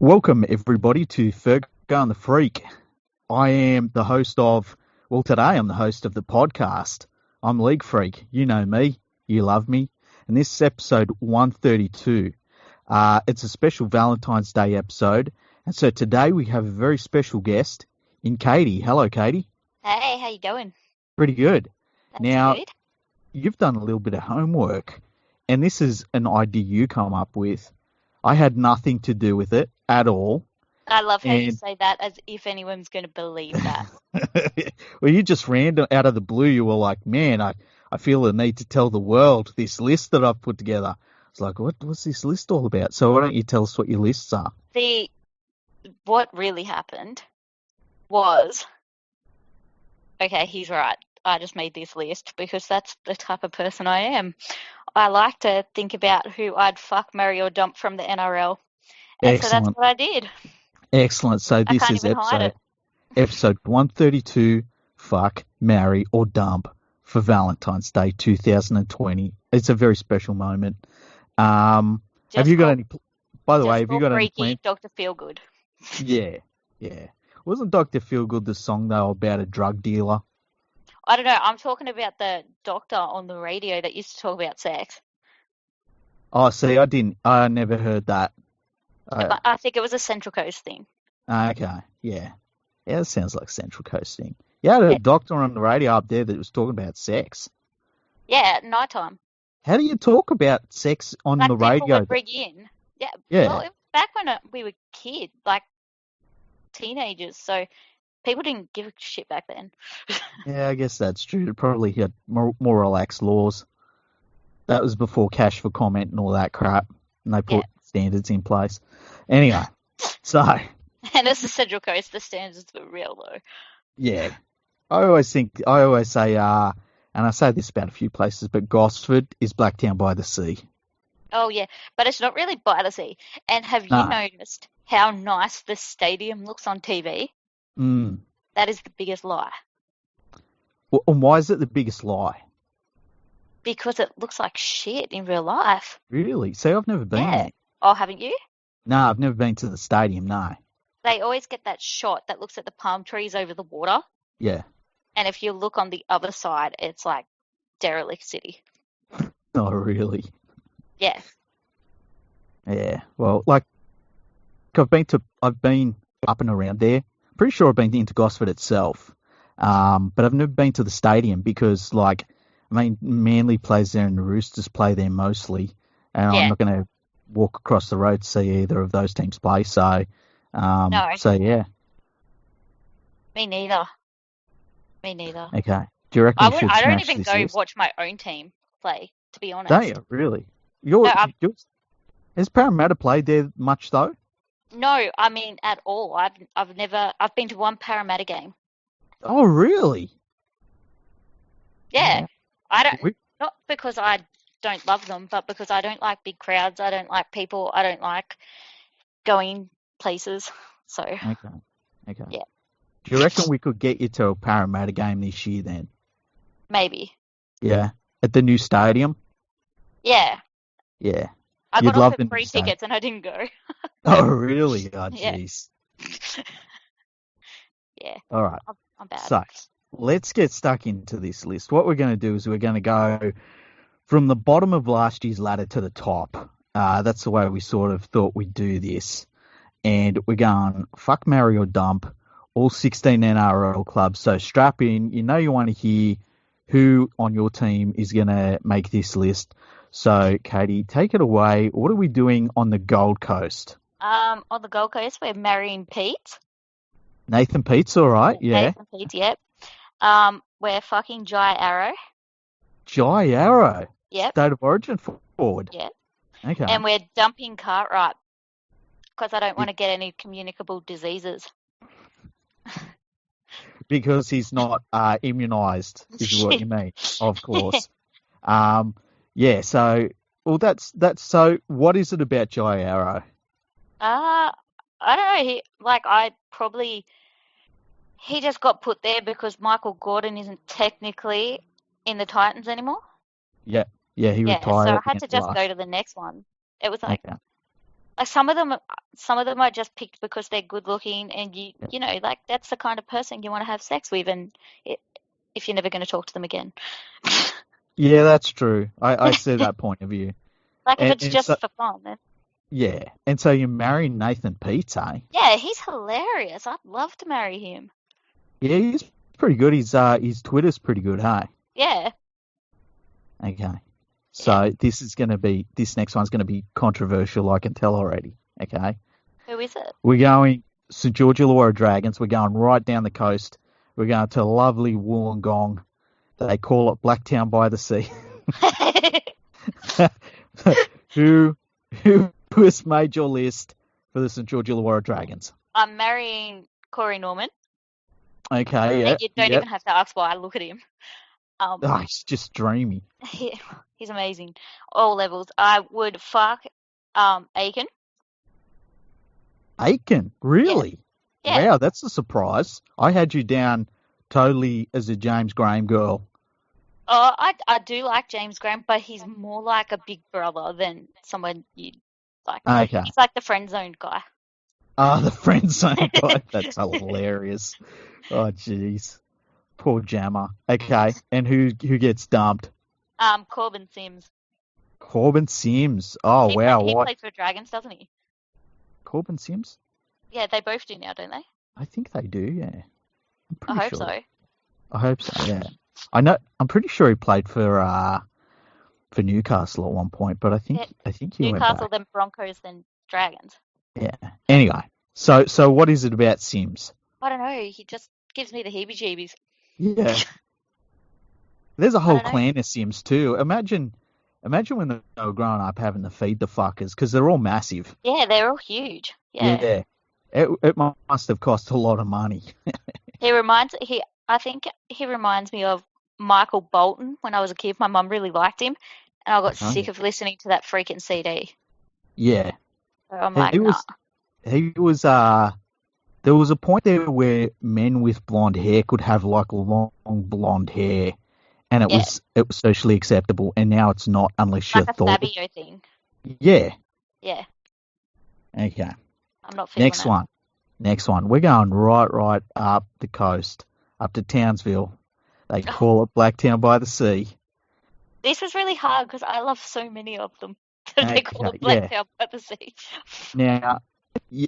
Welcome, everybody, to Fergo and the Freak. I am the host today I'm the host of the podcast. I'm League Freak. You know me. You love me. And this is episode 132. It's a special Valentine's Day episode. And so today we have a very special guest in Katey. Hello, Katey. Hey, how you going? Pretty good. That's Now, good. you've done a little bit of homework, and this is an idea you come up with. I had nothing to do with it at all. I love how you And say that as if anyone's going to believe that. well, you just random out of the blue, you were like, man, I feel the need to tell the world this list that I've put together. It's like, what's this list all about? So why don't you tell us what your lists are? See, what really happened was, okay, he's right. I just made this list because that's the type of person I am. I like to think about who I'd fuck, marry, or dump from the NRL. And so that's Excellent. what I did. Excellent. So I this can't is even hide it. episode 132, Fuck, Marry, or Dump for Valentine's Day 2020. It's a very special moment. Have Just you got call, any, by the just way, have you call got any Freaky plans? Dr. Feelgood. Yeah. Wasn't Dr. Feelgood the song though about a drug dealer? I don't know. I'm talking about the doctor on the radio that used to talk about sex. Oh, see, I never heard that. Uh, I think it was a Central Coast thing. okay, yeah. Yeah, that sounds like Central Coast thing. You had a Yeah, doctor on the radio up there that was talking about sex. yeah, at nighttime. How do you talk about sex on Like the people radio? would ring in. Yeah, well, Yeah, it was back when we were kids, like teenagers, so people didn't give a shit back then. yeah, I guess that's true. It probably had more relaxed laws. That was before cash for comment and all that crap, and they Yeah, put standards in place. Anyway, so and as the Central Coast, the standards were real low. yeah, I always say, and I say this about a few places, but Gosford is Blacktown by the sea. Oh yeah, but it's not really by the sea. And have you No. noticed how nice the stadium looks on TV? Mm. That is the biggest lie And why is it the biggest lie? because it looks like shit in real life. Really? See, I've never been Yeah. there. Oh, haven't you? No, I've never been to the stadium, no. They always get that shot that looks at the palm trees over the water. Yeah. And if you look on the other side, it's like derelict city. Not really. Yeah. Yeah. Well, like, I've been up and around there. Pretty sure I've been into Gosford itself. But I've never been to the stadium because, like, I mean, Manly plays there and the Roosters play there mostly. And I'm Yeah. not going to walk across the road to see either of those teams play. So, No, yeah. me neither. Me neither. Okay. Do you reckon we should I don't smash even this go list? watch my own team play, to be Don't honest. you? Really? No, Has Parramatta played there much though? no, I mean at all. I've been to one Parramatta game. Oh, really? Yeah. Yeah. I don't, We, not because I don't love them, but because I don't like big crowds. I don't like people. I don't like going places. So, okay. yeah, Do you reckon we could get you to a Parramatta game this year then? maybe. Yeah. At the new stadium? Yeah. Yeah. I You'd got love offered the new free stadium. tickets and I didn't go. Oh, really? Oh, Yeah. jeez. Yeah. All right. I'm bad. So, let's get stuck into this list. What we're going to do is we're going to go from the bottom of last year's ladder to the top. That's the way we sort of thought we'd do this. And we're going fuck, marry, or dump all 16 NRL clubs. So strap in. You know you want to hear who on your team is going to make this list. So, Katey, take it away. What are we doing on the Gold Coast? On the Gold Coast, we're marrying Pete. Nathan Pete's all right, yeah. Nathan Pete, yep. We're fucking Jai Arrow. Jai Arrow, Yep. State of Origin forward. Yep. Okay. And we're dumping Cartwright because I don't want to get any communicable diseases. Because he's not immunised, is what you mean, of course. Yeah, so, well, that's so what is it about Jai Arrow? I don't know. He just got put there because Michael Gordon isn't technically in the Titans anymore. Yeah, he Yeah, retired so I at the had end to of just last. go to the next one. It was like, Okay. Like some of them are just picked because they're good looking, and you know, like that's the kind of person you want to have sex with, and if you're never going to talk to them again. Yeah, that's true. I see that point of view. Like if And, it's and so just for fun, then yeah, and so you marry Nathan Peets, eh? yeah, he's hilarious. I'd love to marry him. Yeah, he's pretty good. His Twitter's pretty good, hey? Yeah, Okay. yeah. So this next one's gonna be controversial, I can tell already. Okay. Who is it? We're going St George Illawarra Dragons. We're going right down the coast. We're going to lovely Wollongong. They call it Blacktown by the Sea. who has made your list for the St George Illawarra Dragons? I'm marrying Corey Norman. Okay, yeah, And you don't yeah. even have to ask why. Look at him. Oh, he's just dreamy. He's amazing. All levels. I would fuck Aiken. Aiken, really? Yeah. Wow, that's a surprise. I had you down totally as a James Graham girl. Oh, I do like James Graham, but he's more like a big brother than someone you like. Okay. He's like the friend zone guy. The friend zone guy. That's hilarious. Oh, jeez. Poor Jammer. Okay, and who gets dumped? Corbin Sims. Corbin Sims. Oh, He wow. he What? plays for Dragons, doesn't he? Corbin Sims? Yeah, they both do now, don't they? I think they do, yeah. I'm I pretty hope sure. so. I hope so, yeah. I'm pretty sure he played for Newcastle at one point, but I think he went Newcastle, back. then Broncos, then Dragons. Yeah. Anyway, so what is it about Sims? I don't know. He just gives me the heebie-jeebies. Yeah. There's a I whole don't know. clan of Sims too. Imagine when they were growing up having to feed the fuckers because they're all massive. Yeah, they're all huge. Yeah. It must have cost a lot of money. I think he reminds me of Michael Bolton when I was a kid. My mum really liked him, and I got sick of listening to that freaking CD. Yeah. So I'm like, nah. He was there was a point there where men with blonde hair could have like long blonde hair, and it was socially acceptable, and now it's not unless you Like a thought. Fabio thing. Yeah. Yeah. Okay. I'm not feeling it. Next one. We're going right up the coast, up to Townsville. They call it Blacktown by the Sea. This was really hard because I love so many of them. They call it Blacktown by the Sea. Now, you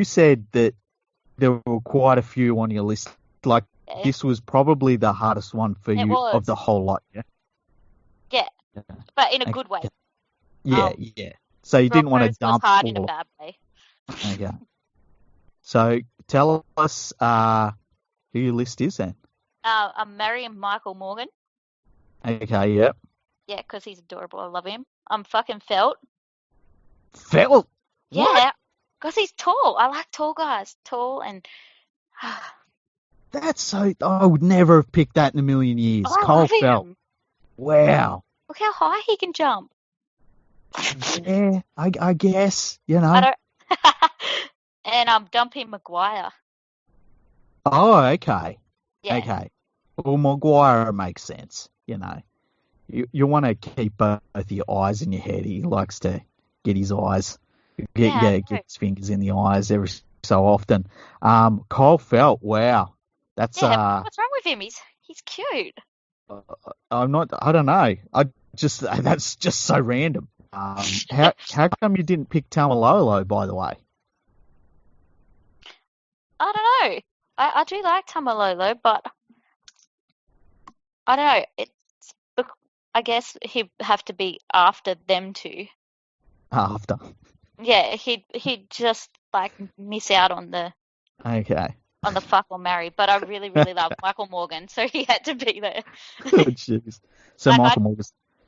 said that there were quite a few on your list. Like this was probably the hardest one for you of the whole lot. Yeah. Yeah, but in a good way. Yeah. So you didn't want to dump was hard in a bad way. Okay. So tell us who your list is then. I'm marrying Michael Morgan. Okay, yep. Yeah, because he's adorable. I love him. I'm fucking Felt. Felt? Yeah, because he's tall. I like tall guys. Tall and... That's so... I would never have picked that in a million years. Cole Felt. Wow. Look how high he can jump. Yeah, I guess, you know. And I'm dumping Maguire. Oh, okay. Yeah. Okay. Well, Maguire makes sense, you know. You want to keep both your eyes in your head. He likes to get his eyes, get his fingers in the eyes every so often. Cole Felt, wow. That's what's wrong with him? He's cute. I don't know. That's just so random. How come you didn't pick Tamalolo, by the way? I don't know. I do like Tamalolo, but I don't know. I guess he'd have to be after them two. After. Yeah, he'd just like miss out on the fuck or marry. But I really love Michael Morgan, so he had to be there. Oh, jeez. So Michael Morgan.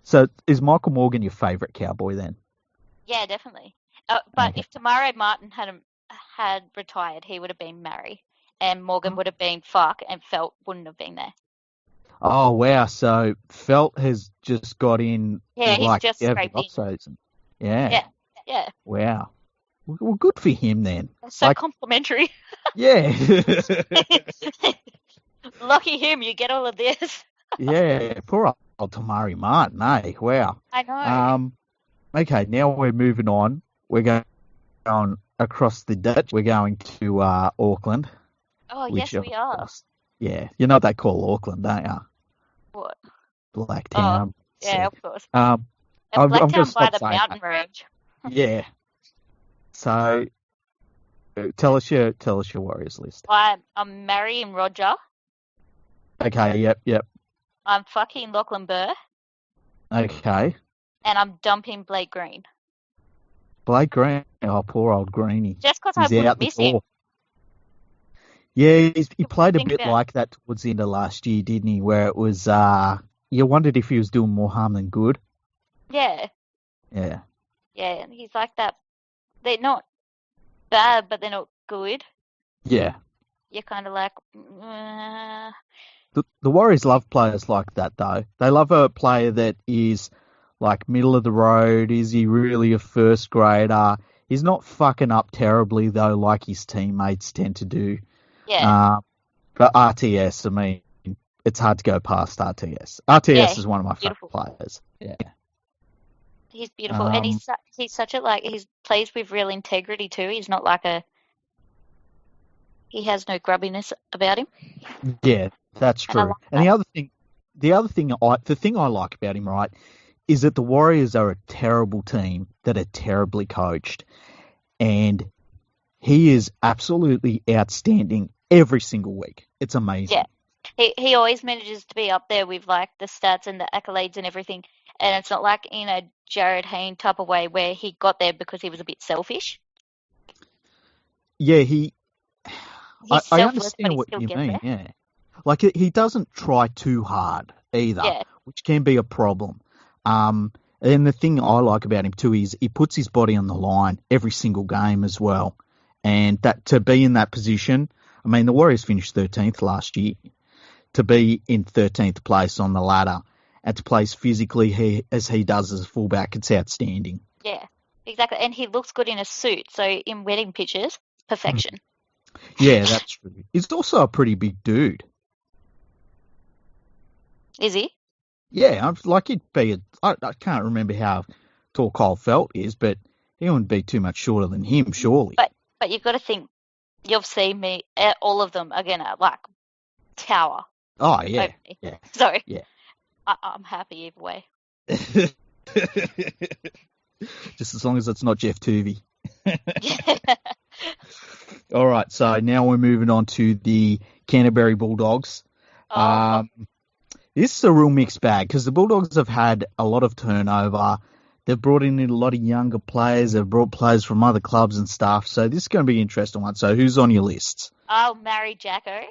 So is Michael Morgan your favourite cowboy then? Yeah, definitely. But if Tamare Martin had retired, he would have been Mary, and Morgan would have been fuck, and Felt wouldn't have been there. Oh wow! So Felt has just got in. Yeah, he's just scraped in. Season. Yeah. Yeah. Wow. Well, good for him then. So complimentary. Yeah. Lucky him, you get all of this. Yeah, poor old Tamari Martin, eh? Wow. I know. Okay, now we're moving on. We're going across the ditch. We're going to Auckland, Oh, which yes, of we are. course, yeah, you know what they call Auckland, don't you? What? Oh, Blacktown. yeah, See, of course. um, And I'm going to Blacktown by stop the saying that. mountain range. Yeah. So tell us your Warriors list. I'm marrying Roger. Okay. Yep. I'm fucking Lachlan Burr. Okay. And I'm dumping Blake Green. Blake Green. Oh, poor old Greenie. Just because I He's wouldn't out the miss him. door. Yeah, he played a Think bit about like that towards the end of last year, didn't he? Where it was, you wondered if he was doing more harm than good. Yeah, Yeah. yeah. And he's like that. They're not bad, but they're not good. Yeah. You're kind of like, uh, The Warriors love players like that, though. They love a player that is like middle of the road. Is he really a first grader? He's not fucking up terribly, though, like his teammates tend to do. yeah, Uh, but RTS, I mean, it's hard to go past RTS. yeah. RTS is He's one of my favorite beautiful. players. Yeah. He's beautiful, and Um, he's such a like he plays with real integrity too. He's not like he has no grubbiness about him, yeah, that's and I true. like And that. the thing I like about him, right, is that the Warriors are a terrible team that are terribly coached, and he is absolutely outstanding every single week. It's Yeah, amazing. he always manages to be up there with like the stats and the accolades and everything, and it's not like in a Jared Hayne type of way where he got there because he was a bit selfish. Yeah, He's I selfless, but understand he what still you gets mean. there. Yeah, like he doesn't try too hard either, Yeah, which can be a problem. And the thing I like about him too is he puts his body on the line every single game as well, and that to be in that position. I mean, the Warriors finished 13th last year. To be in 13th place on the ladder and to play as physically as he does as a fullback, it's outstanding. yeah, exactly. And he looks good in a suit, so in wedding pictures, perfection. Yeah, that's true. He's also a pretty big dude. Is he? Yeah, I'm like he'd be. I can't remember how tall Kyle Felt is, but he wouldn't be too much shorter than him, surely. But you've got to think. You've seen me. All of them are gonna like tower Oh over yeah, me. yeah, So yeah. I'm happy either way. Just as long as it's not Jeff Tuvey. Yeah. All right, so now we're moving on to the Canterbury Bulldogs. Oh, Um, This is a real mixed bag because the Bulldogs have had a lot of turnover. They've brought in a lot of younger players. They've brought players from other clubs and stuff. So this is going to be an interesting one. So who's on your lists? I'll marry Jacko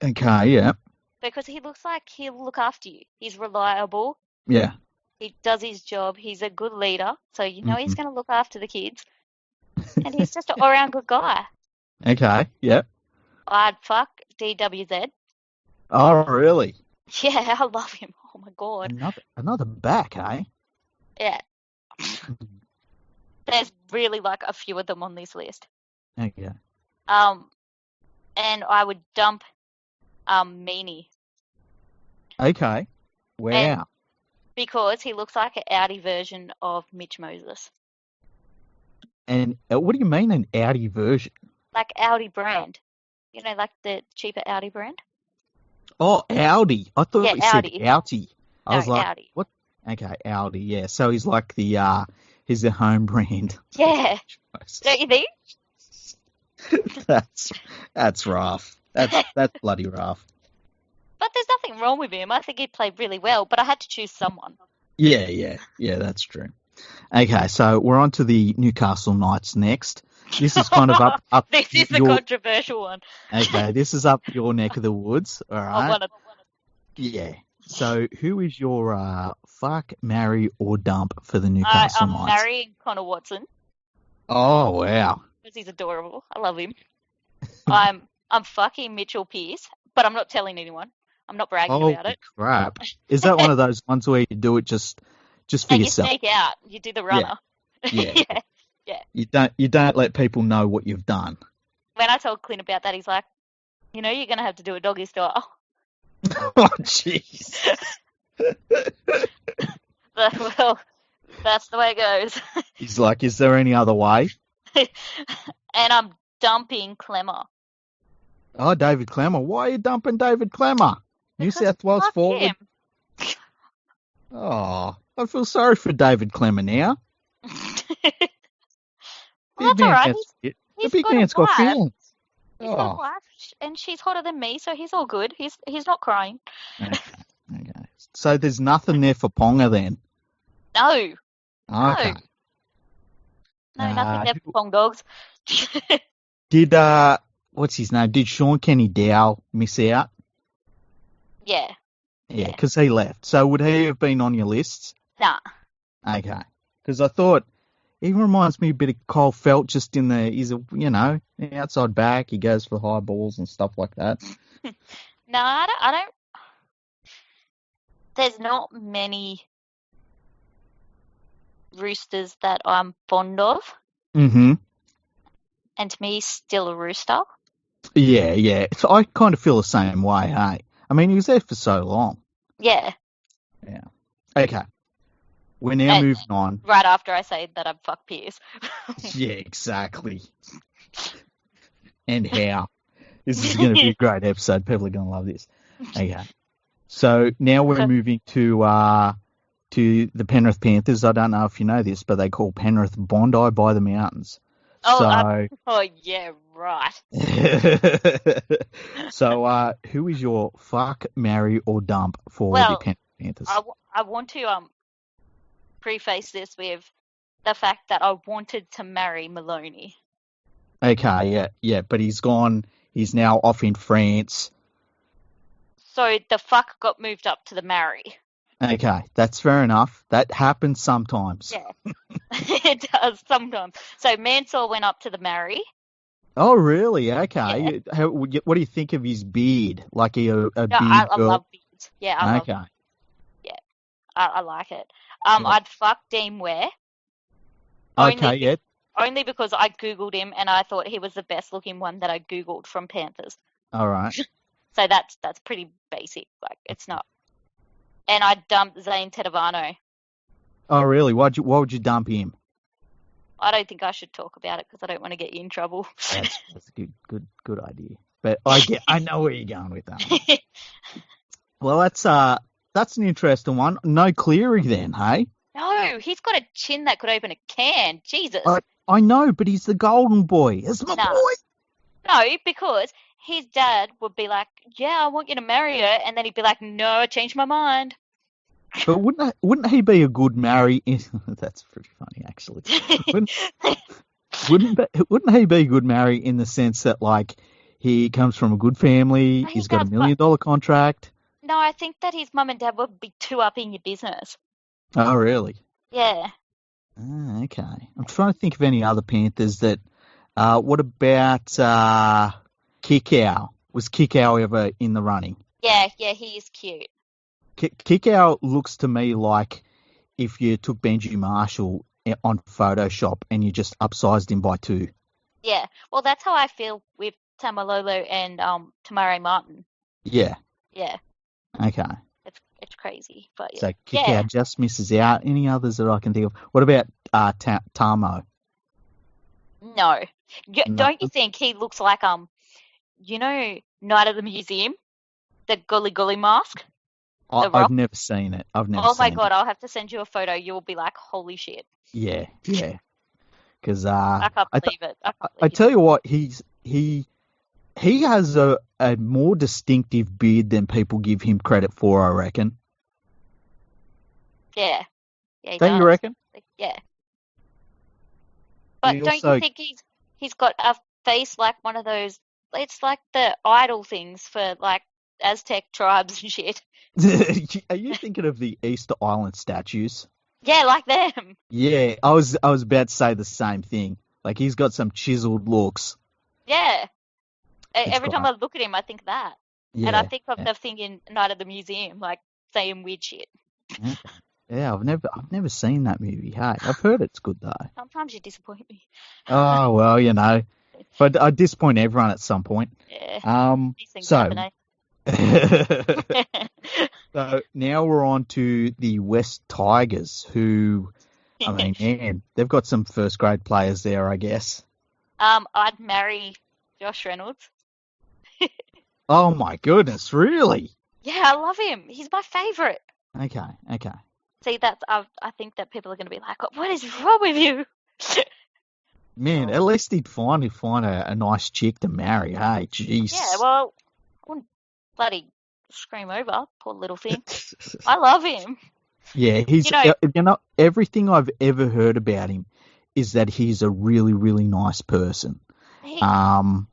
Okay, yeah, because he looks like he'll look after you. He's reliable. yeah. He does his job. He's a good leader. So you know he's Mhm. going to look after the kids. And he's just an all-round good guy. Okay, yeah. I'd fuck DWZ. Oh, really? Yeah, I love him. Oh my God. Another back, eh? Yeah. There's really like a few of them on this list. Okay. Um, and I would dump Meanie. Okay. And Wow. because he looks like an Audi version of Mitch Moses. And what do you mean an Audi version? Like Audi brand. You know, like the cheaper Audi brand? Oh, Audi. I Yeah, thought you said Audi. Outie. I No, was like, Audi. what? Okay, Audi. Yeah. So he's like he's the home brand. Yeah. Don't you think? That's that's rough. That's bloody rough. But there's nothing wrong with him. I think he played really well, but I had to choose someone. Yeah. That's true. Okay, so we're on to the Newcastle Knights next. This is kind of up This is the your controversial one. okay. This is up your neck of the woods. All I right. want to. Yeah. So who is your fuck, marry, or dump for the Newcastle I'm Knights? marrying Connor Watson Oh wow. because he's adorable. I love him. I'm fucking Mitchell Pearce, but I'm not telling anyone. I'm not bragging Holy about it. crap! Is that one of those ones where you do it just for And you yourself? sneak out. You do the Yeah. runner. Yeah. Yeah, yeah. You don't let people know what you've done. When I told Clint about that, he's like, you're gonna have to do a doggy style. Oh jeez. Well, That's the way it goes. He's like, is there any other way? And I'm dumping Clemmer. Oh, David Clemmer. Why are you dumping David Clemmer? New Because South Wales fuck forward. him. Oh, I feel sorry for David Clemmer now. Well, that's alright. The He's big got a man's got wife. feelings. He's got a Oh, wife, and she's hotter than me, so he's all good. He's not crying. okay. Okay. So there's nothing there for Ponga then. No, Okay. nothing there for Pong Dogs. Did what's his name? Did Sean Kenny Dow miss out? Yeah. Yeah, because he left. So would he have been on your lists? Nah. Okay. Because I thought he reminds me a bit of Kyle Felt, just in the he's a outside back. He goes for high balls and stuff like that. No, I don't. There's not many roosters that I'm fond of, Mm-hmm. and to me, he's still a rooster. Yeah, yeah. So I kind of feel the same way, hey? I mean, he was there for so long. Yeah. Yeah. Okay. We're now moving on. Right after I say that I'm fuck Pierce. Yeah, exactly. And how. This is going to be a great episode. People are going to love this. Okay. So now we're moving to the Penrith Panthers. I don't know if you know this, but they call Penrith Bondi by the Mountains. Oh, yeah, right. So, who is your fuck, marry, or dump for the Penrith Panthers? I want to preface this with the fact that I wanted to marry Maloney. Okay, yeah, but he's gone. He's now off in France. So the fuck got moved up to the marry. Okay, that's fair enough. That happens sometimes. Yeah, it does sometimes. So Mansour went up to the marry. Oh, really? Okay. Yeah. What do you think of his beard? Like a beard I girl? love beards. Yeah, I okay. love Yeah, I like it. I'd fuck Dean Ware. Only because I Googled him and I thought he was the best looking one that I Googled from Panthers. All right. So that's pretty basic. Like, it's not. And I dumped Zane Tedavano. Oh, really? Why would you dump him? I don't think I should talk about it because I don't want to get you in trouble. That's a good idea. But I know where you're going with that. Well, that's an interesting one. No Cleary then, hey? No, he's got a chin that could open a can. Jesus. I know, but he's the golden boy. It's my boy. No, because his dad would be like, yeah, I want you to marry her. And then he'd be like, no, I changed my mind. But wouldn't he be a good marry? That's pretty funny, actually. Wouldn't he be a good marry in the sense that, like, he comes from a good family, he's got $1 million contract? No, I think that his mum and dad would be too up in your business. Oh, really? Yeah. Okay. I'm trying to think of any other Panthers that. What about Kikau? Was Kikau ever in the running? Yeah, he is cute. Kikau looks to me like if you took Benji Marshall on Photoshop and you just upsized him by 2. Yeah, well, that's how I feel with Tamalolo and Tamare Martin. Yeah. Yeah. Okay. It's crazy, but yeah. So Kikau just misses out. Any others that I can think of? What about Tamo? No. Don't you think he looks like Night of the Museum, the Gully Gully mask? I've never seen it. Oh my god, I'll have to send you a photo. You will be like, holy shit. Yeah. Because I can't believe it. I tell you what, he has a more distinctive beard than people give him credit for, I reckon. Yeah. Don't you reckon? Yeah. But don't you think he's got a face like one of those? It's like the idol things for like Aztec tribes and shit. Are you thinking of the Easter Island statues? Yeah, like them. Yeah, I was about to say the same thing. Like he's got some chiseled looks. Yeah. Every time I look at him, I think that. Yeah, and I think of the thing in Night at the Museum, like saying weird shit. Yeah, I've never seen that movie. Hey, I've heard it's good though. Sometimes you disappoint me. Oh well, but I disappoint everyone at some point. Yeah. These things happen, eh? So now we're on to the West Tigers, who I mean, man, they've got some first grade players there, I guess. I'd marry Josh Reynolds. Oh my goodness, really? Yeah, I love him. He's my favourite. Okay, okay. See, I think that people are going to be like, "What is wrong with you?" Man, at least he'd find a nice chick to marry. Hey, Yeah, jeez. well, I wouldn't bloody scream over, poor little thing. I love him. Yeah, he's You know, everything I've ever heard about him is that he's a really, really nice person. he, And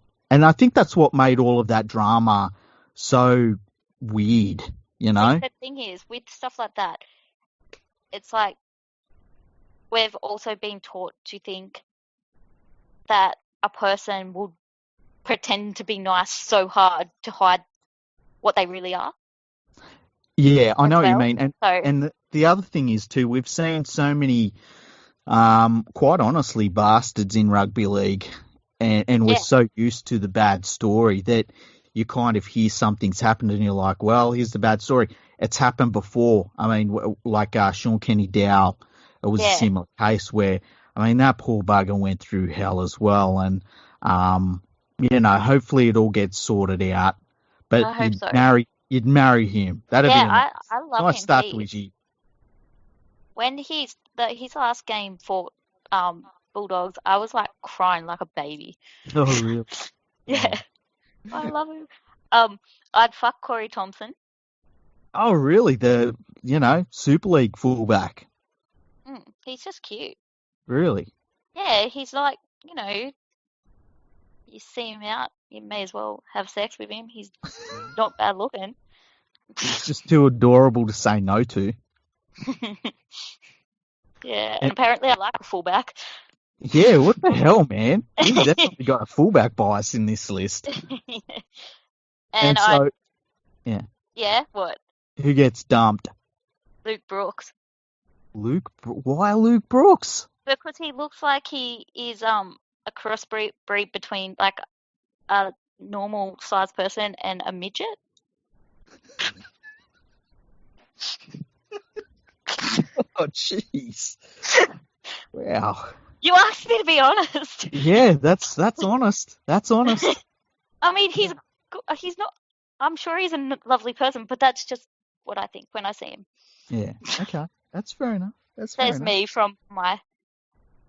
I think that's what made all of that drama so weird, you see, know? the thing is, with stuff like that, it's like we've also been taught to think that a person would pretend to be nice so hard to hide what they really are Yeah, I as know what you well. mean. And So, the other thing is too, we've seen so many quite honestly bastards in rugby league, and we're yeah, so used to the bad story that you kind of hear something's happened and you're like, well, here's the bad story. It's happened before. I mean, like Sean Kenny Dow, it was a yeah, similar case where, I mean, that poor bugger went through hell as well. And, hopefully it all gets sorted out. But I hope so. you'd marry him. That'd be Yeah, a nice, I love nice him start to his heaps. year. When his last game for Bulldogs, I was like crying like a baby. Oh, really? Yeah, Oh. I love him. Um, I'd fuck Corey Thompson. Oh, really? Super League fullback. He's just cute. Really? Yeah, he's like, you see him out, you may as well have sex with him. He's not bad looking. He's just too adorable to say no to. Yeah, and And, apparently I like a fullback. yeah, what the hell, man? We've definitely got a fullback bias in this list. And And so, yeah, yeah, what? who gets dumped? Luke Brooks. Why Luke Brooks? Because he looks like he is a crossbreed between like a normal sized person and a midget. Oh, jeez. Wow. You asked me to be honest. Yeah, that's honest. That's honest. I mean, he's not. I'm sure he's a lovely person, but that's just what I think when I see him. Yeah. Okay. That's fair enough. That's fair There's enough. me from my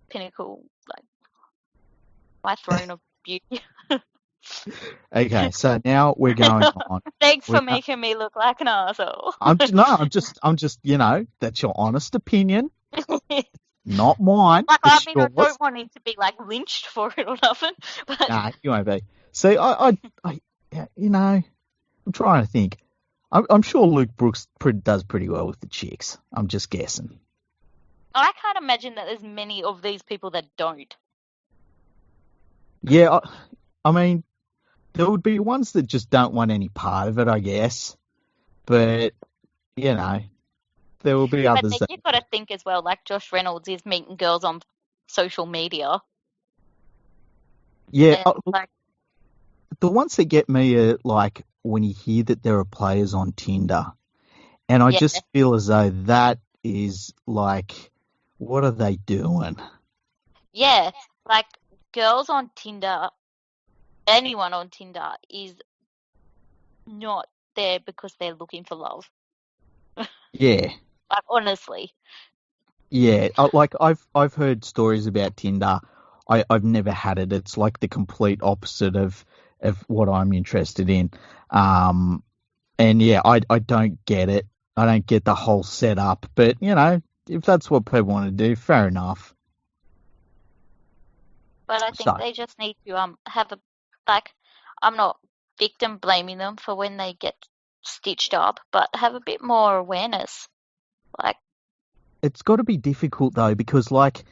pinnacle, like my throne of beauty. Okay, so now we're going on. Thanks We're for making me look like an asshole. I'm just, that's your honest opinion, not mine. Like, I It's mean, I yours. don't want him to be like lynched for it or nothing, but Nah, you won't be. See, yeah, I'm trying to think. I'm sure Luke Brooks does pretty well with the chicks. I'm just guessing. I can't imagine that there's many of these people that don't. Yeah, I mean, there would be ones that just don't want any part of it, I guess. But, there will be But others then that. you've got to think as well, like Josh Reynolds is meeting girls on social media. Yeah, And like, the ones that get me are like when you hear that there are players on Tinder. And I yeah, just feel as though that is like, what are they doing? yeah, like girls on Tinder, anyone on Tinder is not there because they're looking for love. Yeah. Like, honestly. Yeah, I've heard stories about Tinder. I've never had it. It's like the complete opposite of what I'm interested in. And yeah, I don't get it. I don't get the whole setup. But if that's what people want to do, fair enough. But I think So they just need to have a, like, I'm not victim blaming them for when they get stitched up, but have a bit more awareness. Like, it's got to be difficult though, because like,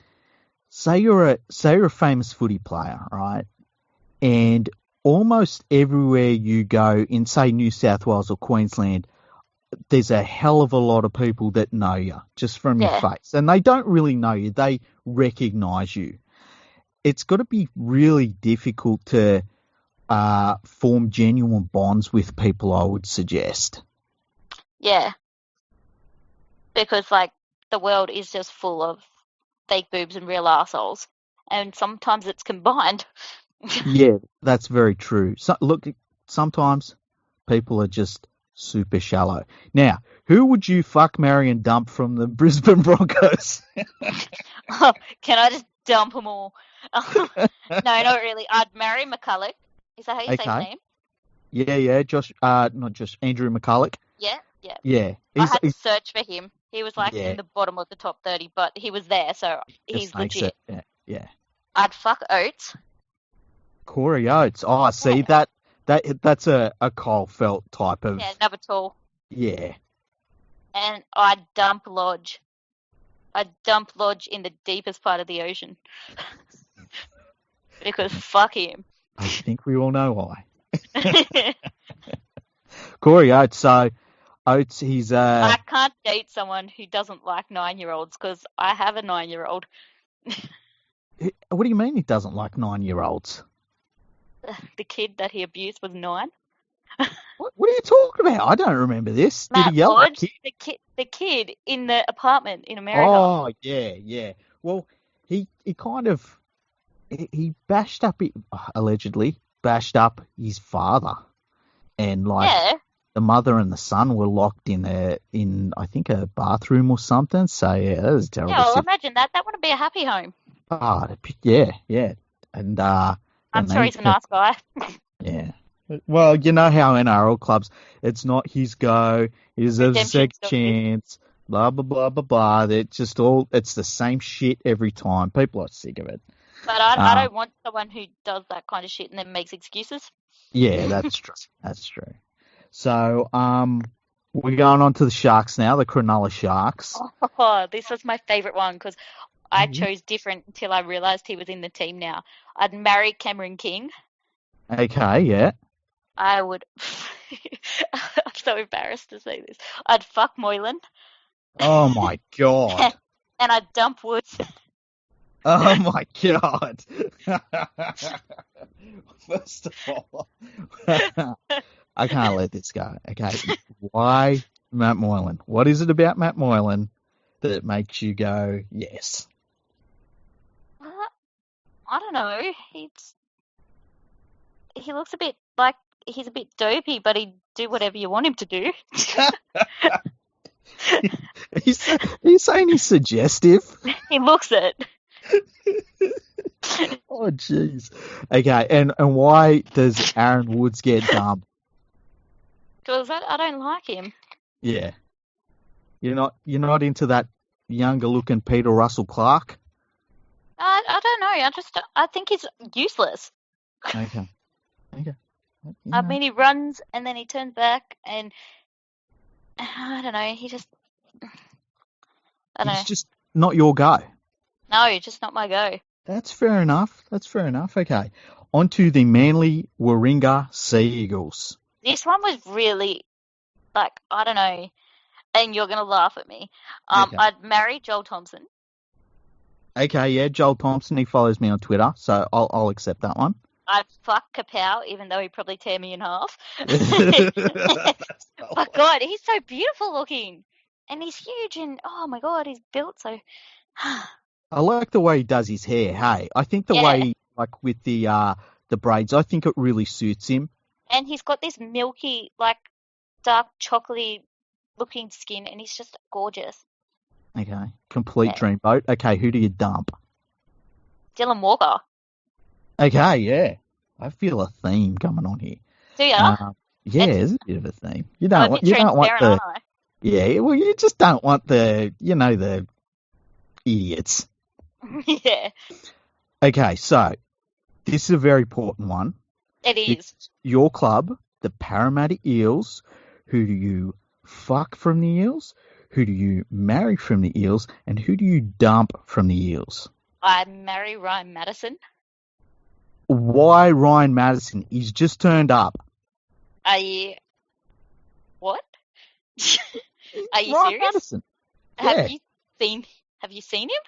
say you're a famous footy player, right? And almost everywhere you go in, say, New South Wales or Queensland, there's a hell of a lot of people that know you just from your yeah, face. And they don't really know you. They recognise you. It's got to be really difficult to form genuine bonds with people, I would suggest. yeah. Because, like, the world is just full of fake boobs and real arseholes, and sometimes it's combined. Yeah, that's very true. So, look, sometimes people are just super shallow. Now, who would you fuck, marry, and dump from the Brisbane Broncos? Can I just dump them all? No, not really. I'd marry McCulloch. Is that how you say his Okay. name? Yeah, Josh. Not Josh. Andrew McCulloch. Yeah, yeah. Yeah, I had to search for him. He was like yeah. in the bottom of the top 30, but he was there, so Just he's makes it. legit. Yeah. I'd fuck Oates. Corey Oates. Oh, see Yeah, that's a Kyle Felt type of. yeah, number two. Yeah. And I'd dump Lodge. I'd dump Lodge in the deepest part of the ocean. Because fuck him. I think we all know why. Corey Oates. So Oates, he's I can't date someone who doesn't like 9-year-olds because I have a 9-year-old. What do you mean he doesn't like 9-year-olds? The kid that he abused was 9. What are you talking about? I don't remember this. Did Matt he yell at Lodge, kid? the kid in the apartment in America. Oh, yeah. Well, he kind of he bashed up, allegedly bashed up his father, and like Yeah. the mother and the son were locked in I think a bathroom or something. So yeah, that was a terrible. Yeah, well, imagine that. That wouldn't be a happy home. Oh, yeah, and I'm sure he's a nice guy. yeah. Well, you know how NRL clubs, it's not his go. He deserves a Redemption second chance. Blah blah blah blah blah. It's the same shit every time. People are sick of it. But I don't want someone who does that kind of shit and then makes excuses. Yeah, that's true. That's true. So, we're going on to the Sharks now, the Cronulla Sharks. Oh, this was my favourite one because I chose different until I realised he was in the team now. I'd marry Cameron King. Okay, yeah. I would. I'm so embarrassed to say this. I'd fuck Moylan. Oh my god. And I'd dump Woods. Oh my god. First of all, I can't let this go. Okay, why Matt Moylan? What is it about Matt Moylan that makes you go yes? I don't know. He looks a bit like he's a bit dopey, but he'd do whatever you want him to do. He's saying he's suggestive. He looks it. Oh jeez. Okay, and why does Aaron Woods get dumped? Because I don't like him. Yeah. You're not into that younger looking Peter Russell Clark? I don't know. I think he's useless. Okay. I mean, he runs and then he turns back, and I don't know. He's just not your go. No, just not my go. That's fair enough. Okay. On to the Manly Warringah Sea Eagles. This one was really, like, I don't know, and you're going to laugh at me. Okay. I'd marry Joel Thompson. Okay, yeah, Joel Thompson, he follows me on Twitter, so I'll accept that one. I'd fuck Kapow, even though he'd probably tear me in half. But God, he's so beautiful looking. And he's huge, and oh my God, he's built so... I like the way he does his hair, hey. I think the way, like, with the braids, I think it really suits him. And he's got this milky, like, dark chocolatey looking skin, and he's just gorgeous. Okay, complete dreamboat. Okay, who do you dump? Dylan Walker. Okay, yeah. I feel a theme coming on here. Do ya? Yeah, there's a bit of a theme. You I'm don't a bit want the... aren't I? Yeah, well, you just don't want the idiots. Yeah. Okay, so this is a very important one. It is. It's your club, the Parramatta Eels. Who do you fuck from the Eels? Who do you marry from the Eels? And who do you dump from the Eels? I marry Ryan Madison. Why Ryan Madison? He's just turned up. Are you... What? Are you Ryan serious? Madison. Yeah. Have you seen him?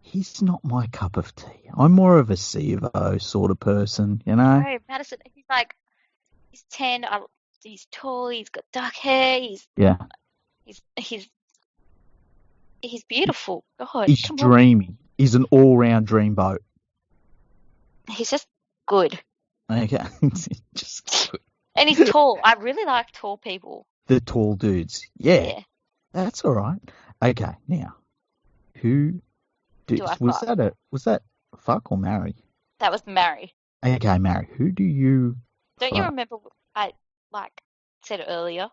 He's not my cup of tea. I'm more of a CVO sort of person, you know? No, Madison, he's 10, he's tall, he's got dark hair, he's He's beautiful. God, He's come on. dreamy. He's an all-round dreamboat. He's just good. Okay. Just good. And he's tall. I really like tall people. The tall dudes. Yeah. That's all right. Okay, now, who Do I was fuck? that fuck or marry? That was marry. Okay, marry. Who do you Don't you fuck? remember I said earlier?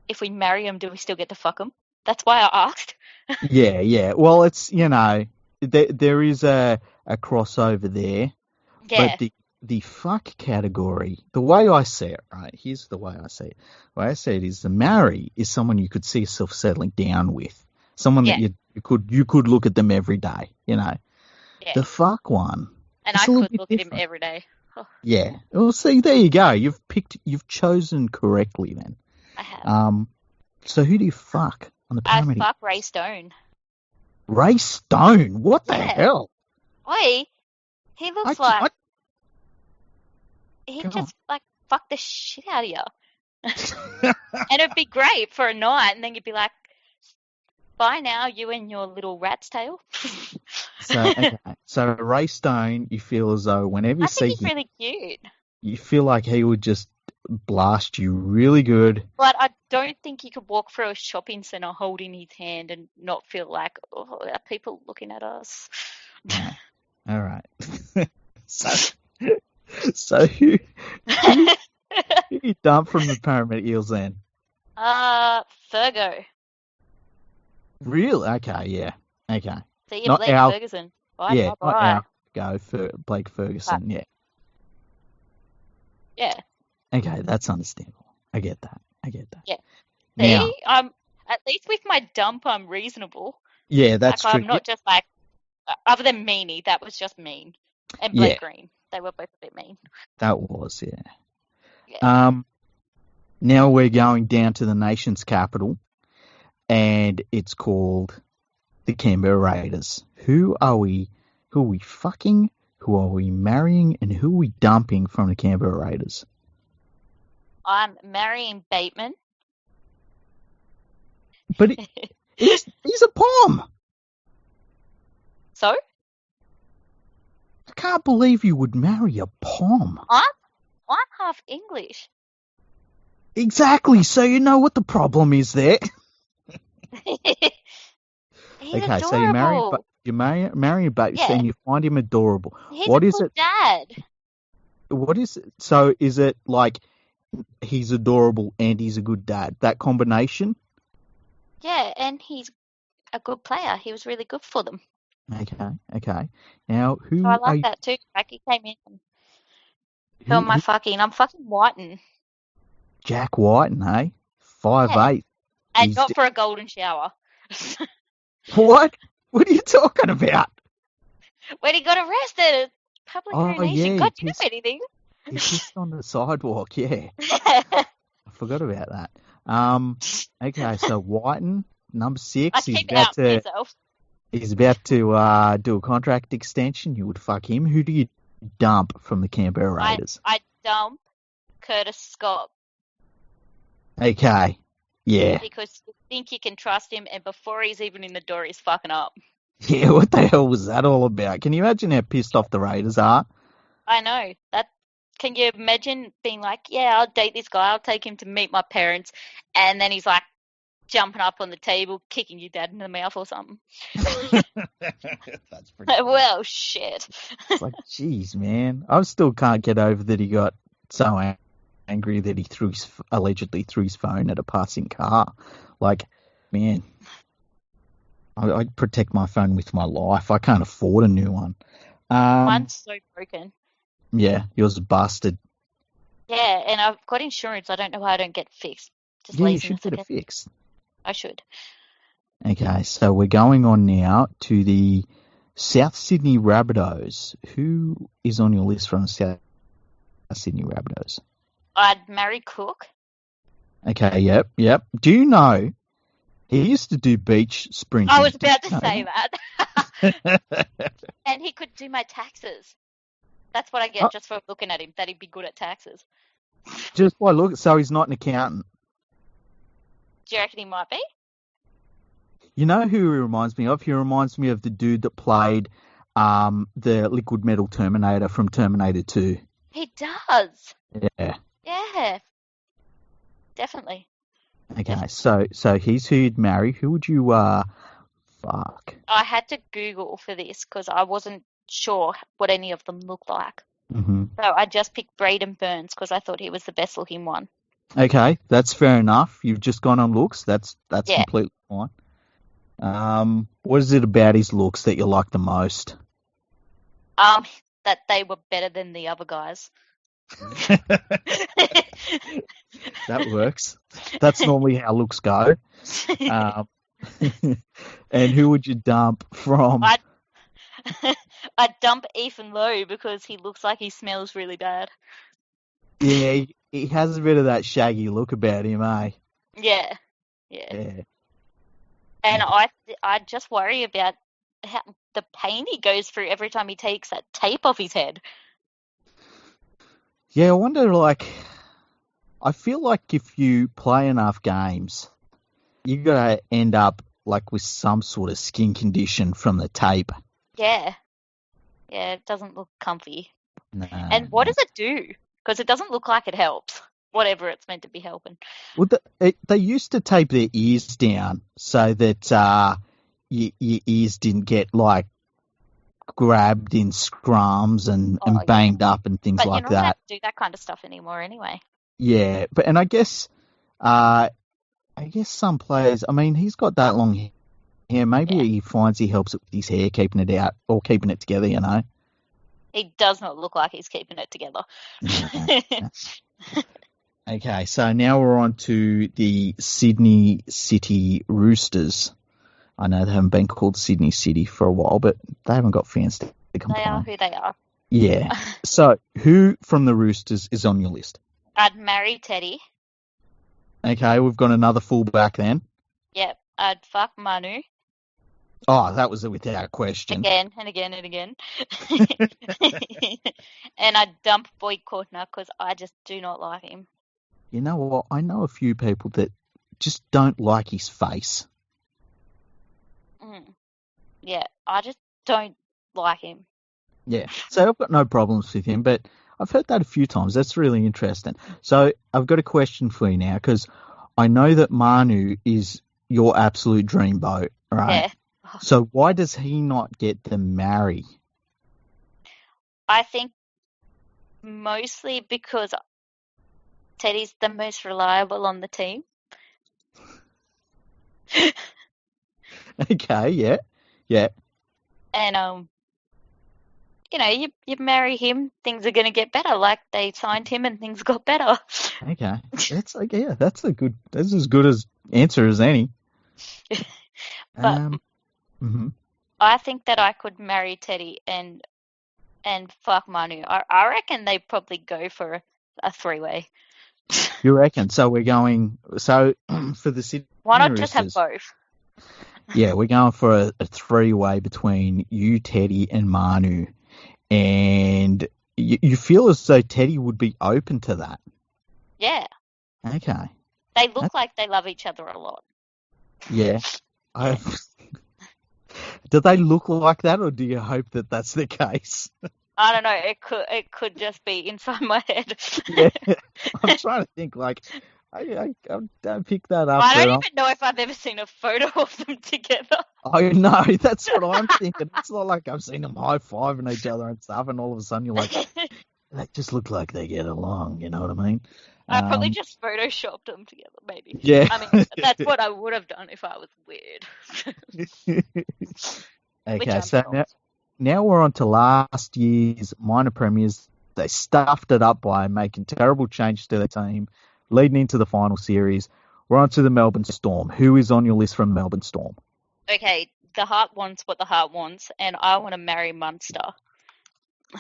If we marry him, do we still get to fuck him? That's why I asked. Yeah. Well, it's, there is a crossover there, but Yeah. the fuck category, the way I see it, right? Here's the way I see it. The way I see it is the marry is someone you could see yourself settling down with, someone that Yeah. you could look at them every day. Yeah. The fuck one, And it's I a little could bit look at him different. every day. Oh, Yeah. Well, see, there you go. You've chosen correctly then. I have. So who do you fuck on the I paramedic? fuck Ray Stone. Ray Stone? What the Yeah. hell? Oi, he looks he Go just fuck the shit out of you. And it'd be great for a night, and then you'd be like, bye now, you and your little rat's tail. So Ray Stone, you feel as though whenever you I see think he's him, really cute. you feel like he would just blast you really good. But I don't think you could walk through a shopping centre holding his hand and not feel like, oh, are people looking at us? No. All right. So who you dump from the paramedic eels then? Fergo. Really? Okay, yeah. Okay. See you, Not Blake our, Ferguson. Bye, yeah, bye, not bye. our go for Blake Ferguson, yeah. Yeah. Okay, that's understandable. I get that. Yeah. Now, See, at least with my dump, I'm reasonable. yeah, that's true. I'm not just other than Meanie, that was just mean. And Yeah. Blake Green, they were both a bit mean. That was, yeah. Yeah. Now we're going down to the nation's capital, and it's called the Canberra Raiders. Who are we fucking? Who are we marrying? And who are we dumping from the Canberra Raiders? I'm marrying Bateman. But he's a pom. So? I can't believe you would marry a pom. I'm half English. Exactly. So you know what the problem is there. He's Okay, adorable. so you marry Bates, Yeah. and you find him adorable. He's What a is good it? dad. What is it? So is it like he's adorable and he's a good dad? That combination? Yeah, and he's a good player. He was really good for them. Okay. Now, who So I are like you? that too. Like he came in and who am I fucking? I'm fucking Whiten. Jack Whiten, hey? 5'8". And He's not for a golden shower. What? What are you talking about? When he got arrested at public urination. Yeah, God, do you know anything? he pissed on the sidewalk, yeah. I forgot about that. Okay, so Whiten, number 6, I keep out myself. he's about to do a contract extension. You would fuck him. Who do you dump from the Canberra Raiders? I dump Curtis Scott. Okay, yeah. Because you think you can trust him, and before he's even in the door, he's fucking up. Yeah, what the hell was that all about? Can you imagine how pissed off the Raiders are? I know. Can you imagine being like, yeah, I'll date this guy, I'll take him to meet my parents, and then he's like jumping up on the table, kicking your dad in the mouth or something. That's pretty cool. Well, shit. It's like, geez, man. I still can't get over that he got so angry that he allegedly threw his phone at a passing car. Like, man, I'd protect my phone with my life. I can't afford a new one. Mine's so broken. Yeah, yours is busted. Yeah, and I've got insurance. I don't know why I don't get fixed. Just Yeah, you laziness, should I get it guess. fixed. I should. Okay, so we're going on now to the South Sydney Rabbitohs. Who is on your list from the South Sydney Rabbitohs? I'd marry Cook. Okay, yep. Do you know he used to do beach sprinting? I was about to say that. And he could do my taxes. That's what I get just for looking at him, that he'd be good at taxes. Just by look, so he's not an accountant. Do you reckon he might be? You know who he reminds me of? He reminds me of the dude that played the liquid metal Terminator from Terminator 2. He does. Yeah. Yeah, definitely. Okay, Definitely. so he's who you'd marry. Who would you fuck? I had to Google for this because I wasn't sure what any of them looked like. Hmm. So I just picked Braden Burns because I thought he was the best looking one. Okay, that's fair enough. You've just gone on looks. That's Yeah. completely fine. What is it about his looks that you like the most? Um, that they were better than the other guys. That works. That's normally how looks go. Um, and who would you dump from? I I'd dump Ethan Lowe because he looks like he smells really bad. Yeah, he has a bit of that shaggy look about him, eh? Yeah, yeah. Yeah. And I just worry about how, the pain he goes through every time he takes that tape off his head. Yeah, I wonder, like, I feel like if you play enough games, you're going to end up, like, with some sort of skin condition from the tape. Yeah, yeah. It doesn't look comfy. No, And what no. does it do? Because it doesn't look like it helps. Whatever it's meant to be helping. Well, they used to tape their ears down so that your ears didn't get, like, grabbed in scrums Oh and yeah. banged up and things But you're like not allowed that. to do that kind of stuff anymore anyway. Yeah, but and uh, I guess some players. I mean, he's got that long hair. Maybe Yeah. he finds he helps it with his hair, keeping it out or keeping it together. You know. He does not look like he's keeping it together. Yeah. Okay, so now we're on to the Sydney City Roosters. I know they haven't been called Sydney City for a while, but they haven't got fans to They are complain. who they are. Yeah. So, who from the Roosters is on your list? I'd marry Teddy. Okay, we've got another fullback then. Yep. I'd fuck Manu Oh, that was without question. again and again and again. And I'd dump Boyd Cordner because I just do not like him. You know what? I know a few people that just don't like his face. Mm. Yeah, I just don't like him. Yeah. So I've got no problems with him, but I've heard that a few times. That's really interesting. So I've got a question for you now because I know that Manu is your absolute dreamboat, right? Yeah. So why does he not get to marry? I think mostly because Teddy's the most reliable on the team. Okay, yeah, yeah, And you marry him, things are gonna get better. Like they signed him and things got better. okay. That's like yeah, that's as good as answer as any. But Um, mhm. I think that I could marry Teddy and fuck Manu. I reckon they probably go for a three-way. You reckon? So we're going. So for the Sydney Why not just have Roosters, both? yeah, we're going for a three-way between you, Teddy, and Manu. And you feel as though Teddy would be open to that. Yeah, Okay. they look That, like they love each other a lot. yeah. Yeah. I, do they look like that, or do you hope that that's the case? I don't know. It could just be inside my head. Yeah. I'm trying to think. Like, I don't pick that up, I but don't even know if I've ever seen a photo of them together. I know that's what I'm thinking. It's not like I've seen them high fiving each other and stuff, and all of a sudden you're like, they just look like they get along. You know what I mean? I probably Um, just photoshopped them together, maybe. yeah. I mean, that's what I would have done if I was weird, which Okay, I'm so not. now we're on to last year's minor premiers. They stuffed it up by making terrible changes to their team, leading into the final series. We're on to the Melbourne Storm. Who is on your list from Melbourne Storm? Okay, the heart wants what the heart wants, and I want to marry Munster.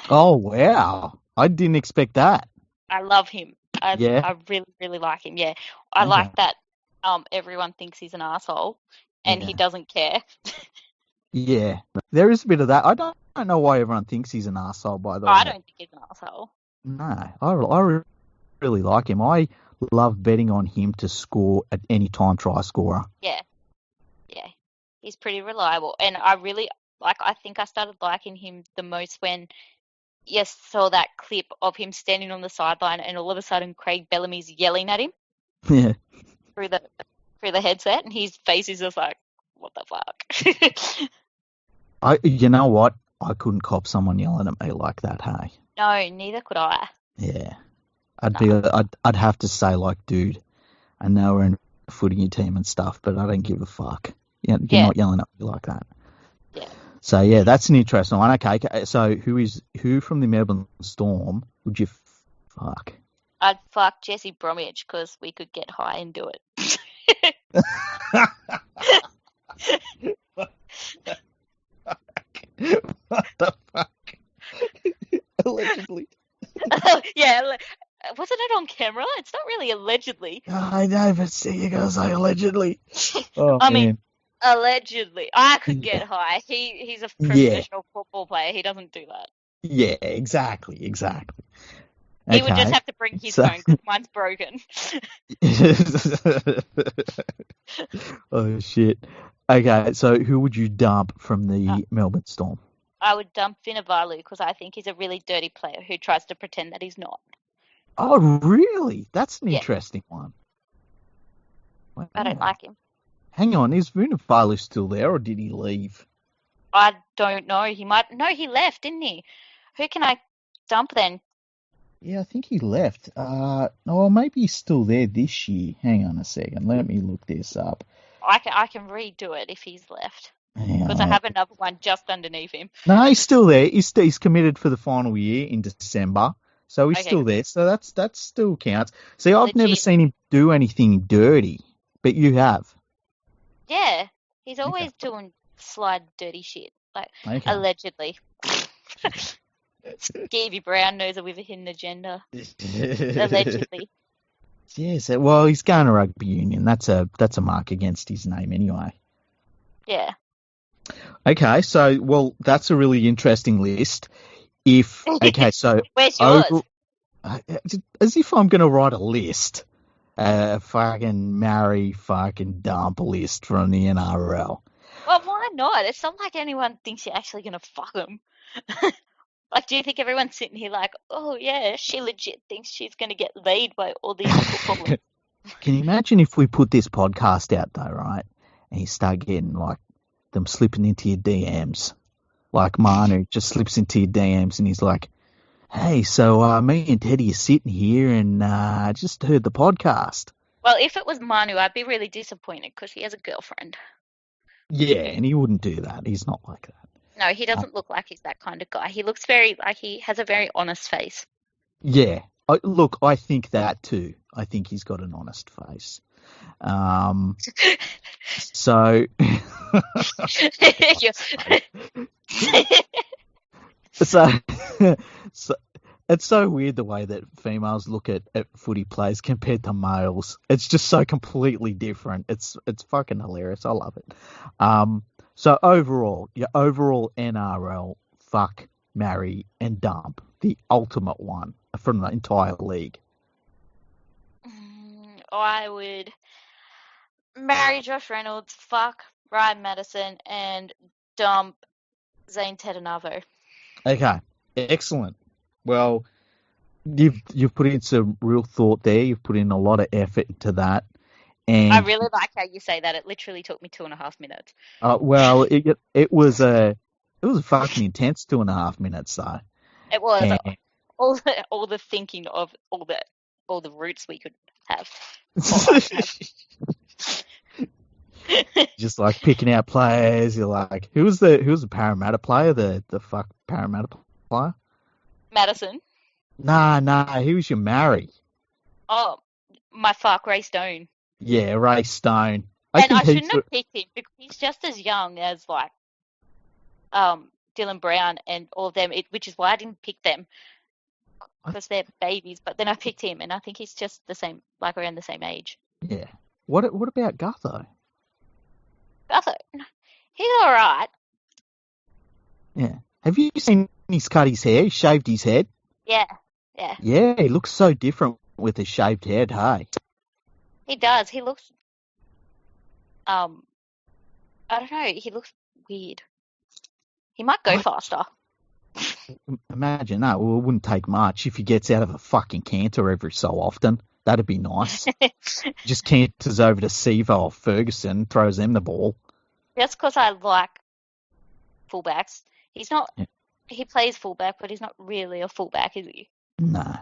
Oh, wow. I didn't expect that. I love him. Yeah. I really, really like him. Yeah, I Okay. like that. Everyone thinks he's an asshole, and he Yeah. doesn't care. Yeah. There is a bit of that. I don't know why everyone thinks he's an arsehole, by the I way. don't think he's an asshole. No, I really like him. I love betting on him to score at any time try scorer. Yeah, yeah. He's pretty reliable, and I really like. I think I started liking him the most when you saw that clip of him standing on the sideline, and all of a sudden Craig Bellamy's yelling at him Yeah. through the headset, and his face is just like, what the fuck? You know what? I couldn't cop someone yelling at me like that. Hey. No, neither could I. Yeah. Nah. I'd have to say, like, dude, I know we're in footing your team and stuff, but I don't give a fuck. You're Yeah, not yelling at me like that. yeah. So yeah, that's an interesting one. Okay, so who from the Melbourne Storm would you fuck? I'd fuck Jesse Bromwich because we could get high and do it. What the fuck? Allegedly. Yeah, wasn't it on camera? It's not really allegedly. I know, but see, you gotta say allegedly. Oh I mean, man. allegedly. I could Yeah. get high. He's a Yeah. professional football player. He doesn't do that. Yeah. Exactly. He would just Okay. have to bring his So. phone because mine's broken. Oh shit. Okay, so who would you dump from the Melbourne Storm? I would dump Vunivalu because I think he's a really dirty player who tries to pretend that he's not. Oh, really? That's an Yeah. interesting one. Wow. I don't like him. Hang on, is Vunivalu still there, or did he leave? I don't know. He might. No, he left, didn't he? Who can I dump then? Yeah, I think he left. Oh, maybe he's still there this year. Hang on a second. Let me look this up. I can redo it if he's left because I have another one just underneath him. No, he's still there. He's committed for the final year in December, so he's still there. So that still counts. See, I've never seen him do anything dirty, but you have. Yeah, he's always doing slide dirty shit, like allegedly. Stevie Brown knows it with a hidden agenda. Allegedly. Yes, well, he's going to rugby union. That's a mark against his name anyway. Yeah. Okay, so that's a really interesting list. So where's yours? As if I'm going to write a list, fucking marry, fucking dump list from the NRL. Well, why not? It's not like anyone thinks you're actually going to fuck them. Like, do you think everyone's sitting here like, oh, yeah, she legit thinks she's going to get laid by all these footballers? Can you imagine if we put this podcast out, though, right? And you start getting, like, them slipping into your DMs. Like Manu just slips into your DMs and he's like, hey, so me and Teddy are sitting here and I just heard the podcast. Well, if it was Manu, I'd be really disappointed because he has a girlfriend. Yeah, and he wouldn't do that. He's not like that. No, he doesn't look like he's that kind of guy. He looks very, like, he has a very honest face. Yeah. Look, I think that too. I think he's got an honest face. So... so it's so weird the way that females look at footy players compared to males. It's just so completely different. It's fucking hilarious. I love it. So overall, your overall NRL fuck, marry, and dump, the ultimate one from the entire league. I would marry Josh Reynolds, fuck Ryan Madison, and dump Zane Tedenavo. Okay, excellent. Well, you've put in some real thought there. You've put in a lot of effort into that. And I really like how you say that. It literally took me 2.5 minutes. Well, it was a fucking intense 2.5 minutes though. It was all the thinking of all the routes we could have. Just like picking out players. You're like, who was the Parramatta player? The fuck Parramatta player? Madison. Nah. Who was your marry? Oh, my fuck, Ray Stone. Yeah, Ray Stone. I shouldn't have picked him because he's just as young as like Dylan Brown and all of them, which is why I didn't pick them because they're babies. But then I picked him, and I think he's just the same, like around the same age. Yeah. What about Gutho? Gutho, he's all right. Yeah. Have you seen he's cut his hair? He shaved his head? Yeah. Yeah, he looks so different with a shaved head, hey? He does. He looks, I I don't know. He looks weird. He might go faster. Imagine that. Well, it wouldn't take much if he gets out of a fucking canter every so often. That'd be nice. Just canters over to Sevo or Ferguson, throws them the ball. Just because I like fullbacks. He's not. Yeah. He plays fullback, but he's not really a fullback, is he? Nah.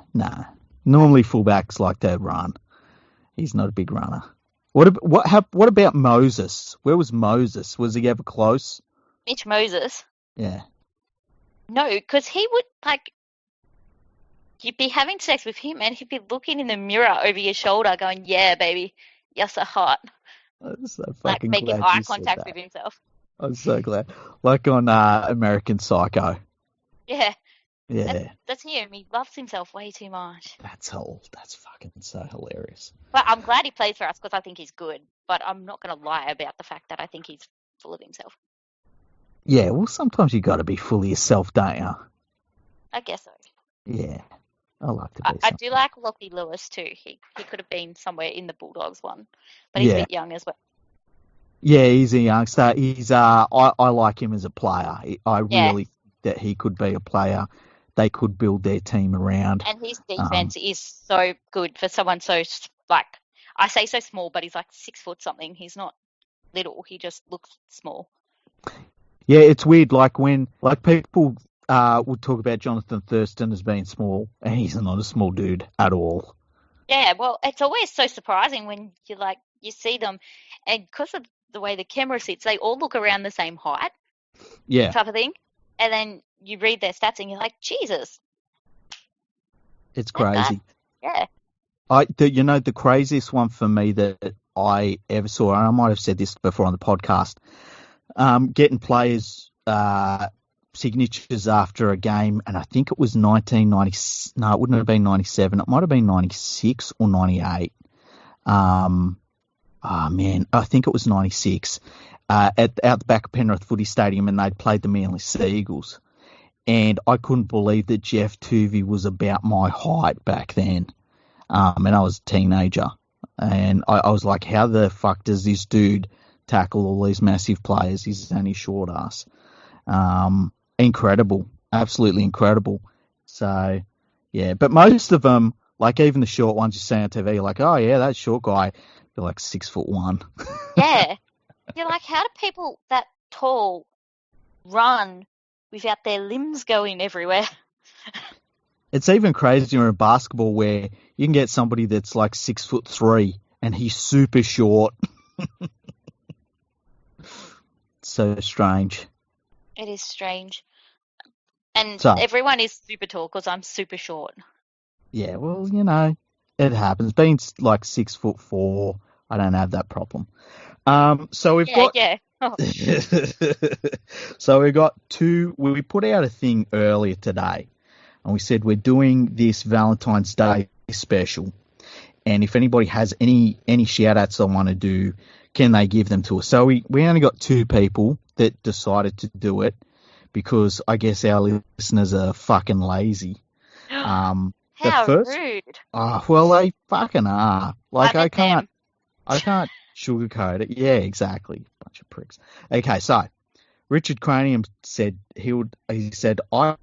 Normally fullbacks like to run. He's not a big runner. What about Moses? Where was Moses? Was he ever close? Mitch Moses? Yeah. No, because he would, like, you'd be having sex with him and he'd be looking in the mirror over your shoulder going, yeah, baby, you're so hot. I'm so Like, fucking making glad eye you said contact that. with himself. I'm so glad. Like on American Psycho. Yeah. Yeah. That's him. He loves himself way too much. That's fucking so hilarious. But I'm glad he plays for us because I think he's good. But I'm not going to lie about the fact that I think he's full of himself. Yeah, well, sometimes you got to be fully yourself, don't you? I guess so. Yeah, I like to be. I do like Lockie Lewis too. He could have been somewhere in the Bulldogs one, but he's Yeah. a bit young as well. Yeah, he's a youngster. He's I like him as a player. I really think that he could be a player. They could build their team around. And his defense is so good for someone so, like, I say so small, but he's like 6 foot something. He's not little. He just looks small. Yeah, it's weird. Like when people would talk about Jonathan Thurston as being small, and he's not a small dude at all. Yeah, well, it's always so surprising when you see them, and because of the way the camera sits, they all look around the same height. Yeah, type of thing, and then you read their stats and you're like, Jesus, it's crazy. Yeah. The craziest one for me that I ever saw, and I might have said this before on the podcast, getting players signatures after a game, and I think it was 1990. No, it wouldn't have been 97. It might have been 96 or 98. I think it was 96. Out the back of Penrith Footy Stadium, and they'd played the Manly Sea Eagles. And I couldn't believe that Jeff Tuvey was about my height back then. And I was a teenager. And I was like, how the fuck does this dude tackle all these massive players? He's only short ass. Incredible. Absolutely incredible. So, yeah. But most of them, like even the short ones you see on TV, you're like, oh, yeah, that short guy, they're like 6'1". Yeah. You're like, how do people that tall run without their limbs going everywhere? It's even crazier in basketball where you can get somebody that's like 6'3" and he's super short. So strange. It is strange. And So, everyone is super tall because I'm super short. yeah, well, it happens. Being like 6'4", I don't have that problem. So we've got. Yeah. Oh. So we got two. We put out a thing earlier today, and we said we're doing this Valentine's Day special, and if anybody has any shout outs they want to do, can they give them to us? So we only got 2 people that decided to do it because I guess our listeners are fucking lazy. How rude! Well, they fucking are. Like I can't them. sugarcoat it. Yeah, exactly. Bunch of pricks. Okay, so Richard Cranium said he said I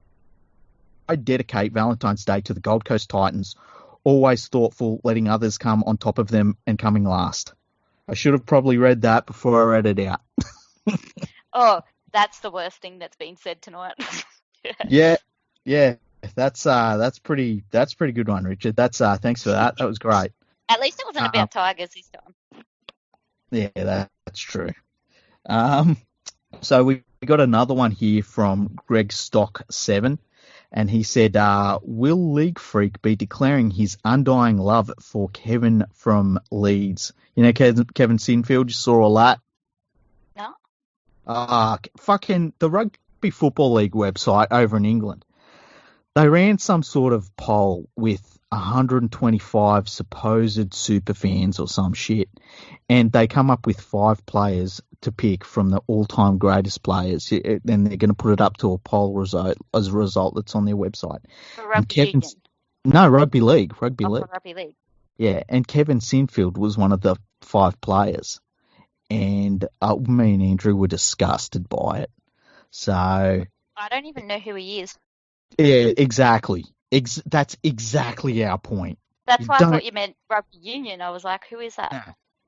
dedicate Valentine's Day to the Gold Coast Titans, always thoughtful, letting others come on top of them and coming last. I should have probably read that before I read it out. Oh, that's the worst thing that's been said tonight. Yeah. That's pretty good one, Richard. That's thanks for that. That was great. At least it wasn't about Tigers this time. Yeah, that's true. So we got another one here from Greg Stock 7, and he said, "Will League Freak be declaring his undying love for Kevin from Leeds?" You know, Kevin Sinfield. You saw all that? No. Fucking the Rugby Football League website over in England. They ran some sort of poll with 125 supposed super fans or some shit, and they come up with 5 players to pick from the all-time greatest players. Then they're going to put it up to a poll result as a result that's on their website. For Rugby Union? No, Rugby League. Rugby League. Yeah, and Kevin Sinfield was one of the 5 players. and me and Andrew were disgusted by it. So I don't even know who he is. yeah, exactly. That's exactly our point. That's You why I don't. thought you meant rugby union. I was like, who is that?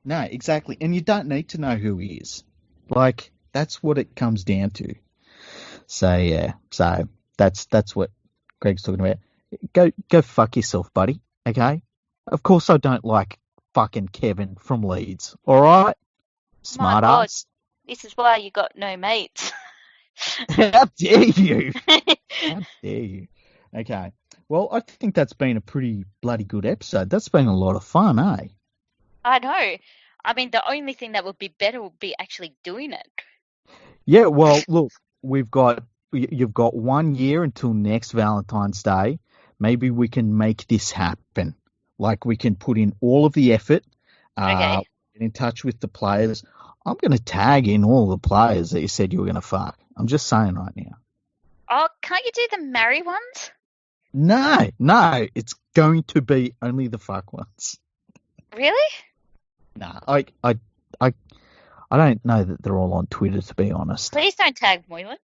No, no, exactly. And you don't need to know who he is. Like, that's what it comes down to. So yeah, so that's what Greg's talking about. Go fuck yourself, buddy. Okay. Of course I don't like fucking Kevin from Leeds. All right, My smart God, ass. this is why you got no mates. How dare you? How dare you? Okay. Well, I think that's been a pretty bloody good episode. That's been a lot of fun, eh? I know. I mean, the only thing that would be better would be actually doing it. Yeah. Well, look, you've got 1 year until next Valentine's Day. Maybe we can make this happen. Like we can put in all of the effort, Okay. get in touch with the players. I'm going to tag in all the players that you said you were going to fuck. I'm just saying right now. Oh, can't you do the marry ones? No, it's going to be only the fuck ones. Really? Nah, I don't know that they're all on Twitter, to be honest. Please don't tag Moylan.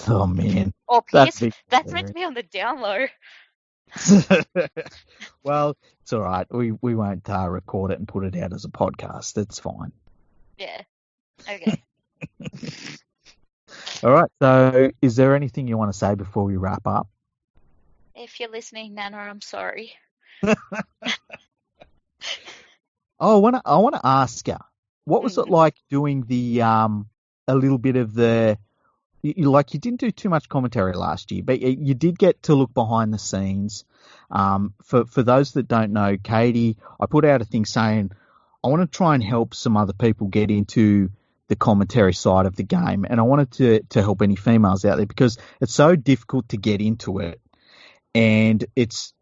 Oh man, Or that'd Pierce. be That's meant to be on the down low. Well, it's all right. We won't record it and put it out as a podcast. It's fine. Yeah. Okay. All right. So, is there anything you want to say before we wrap up? If you're listening, Nana, I'm sorry. Oh, I want to ask you, what was it like doing the a little bit of the you didn't do too much commentary last year, but you did get to look behind the scenes. For those that don't know, Katey, I put out a thing saying I want to try and help some other people get into the commentary side of the game, and I wanted to help any females out there because it's so difficult to get into it, and it's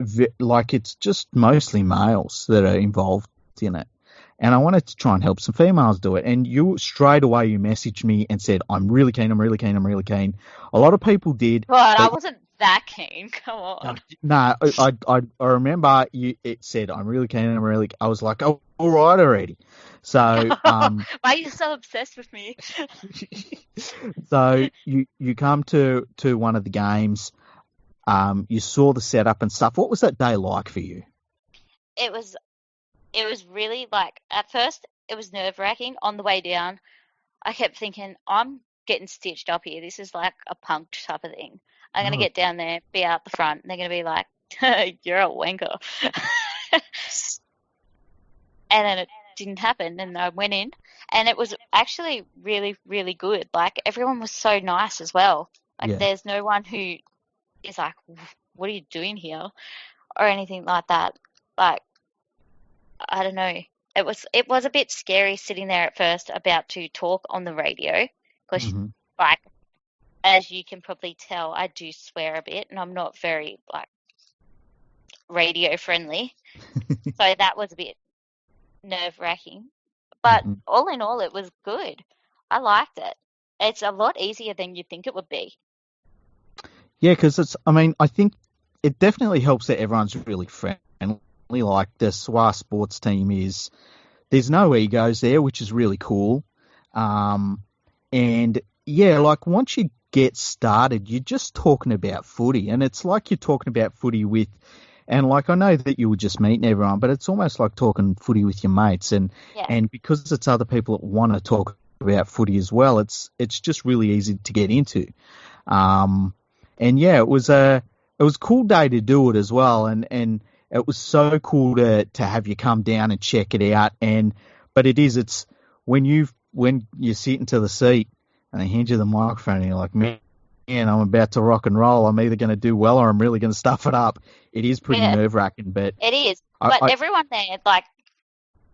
just mostly males that are involved in it. And I wanted to try and help some females do it. And you straight away you messaged me and said, I'm really keen, I'm really keen, I'm really keen. A lot of people did. But I wasn't that keen. Come on. No, I remember it said, I'm really keen, I'm really I was like, oh, all right already. So Why are you so obsessed with me? so you come to one of the games, you saw the setup and stuff. What was that day like for you? It was really like, at first it was nerve wracking. On the way down, I kept thinking, I'm getting stitched up here. This is like a punked type of thing. I'm going to get down there, be out the front, and they're going to be like, you're a wanker. And then it didn't happen, and I went in, and it was actually really, really good. Like, everyone was so nice as well. Like, there's no one who is like, what are you doing here? Or anything like that. Like, I don't know. It was a bit scary sitting there at first about to talk on the radio because, like, as you can probably tell, I do swear a bit, and I'm not very like radio friendly. So that was a bit nerve wracking. But all in all, it was good. I liked it. It's a lot easier than you think it would be. Yeah, because I think it definitely helps that everyone's really friendly. Like the SWA sports team there's no egos there, which is really cool. And yeah, like once you get started, you're just talking about footy, and it's like you're talking about footy and like I know that you were just meeting everyone, but it's almost like talking footy with your mates, and because it's other people that want to talk about footy as well, it's just really easy to get into. And yeah, it was a cool day to do it as well, and it was so cool to have you come down and check it out. But it's when you sit into the seat and they hand you the microphone and you're like, man, I'm about to rock and roll. I'm either going to do well or I'm really going to stuff it up. It is pretty nerve wracking, but it is. But everyone there, like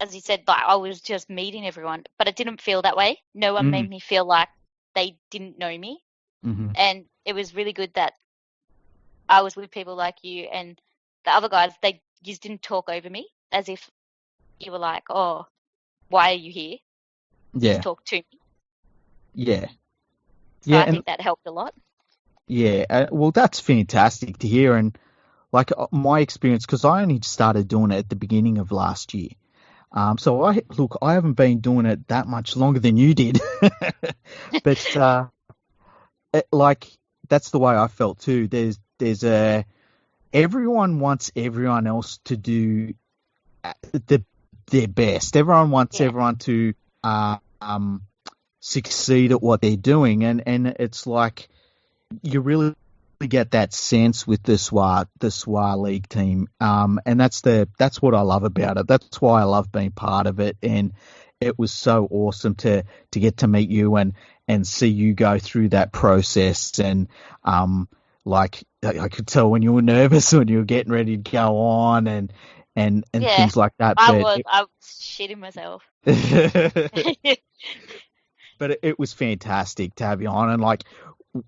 as you said, like I was just meeting everyone, but it didn't feel that way. No one made me feel like they didn't know me, and it was really good that I was with people like you and the other guys. They just didn't talk over me as if you were like, oh, why are you here? Just talk to me. Yeah. So I think that helped a lot. Yeah. Well, that's fantastic to hear. And like my experience, because I only started doing it at the beginning of last year. So I haven't been doing it that much longer than you did, but like that's the way I felt too. There's a everyone wants everyone else to do the, their best. Everyone wants Yeah, everyone to succeed at what they're doing, and it's like you really get that sense with the SWA League team, and that's what I love about it. That's why I love being part of it, and it was so awesome to get to meet you and see you go through that process, and like I could tell when you were nervous when you were getting ready to go on and yeah. things like that, I was shitting myself. but it was fantastic to have you on, and like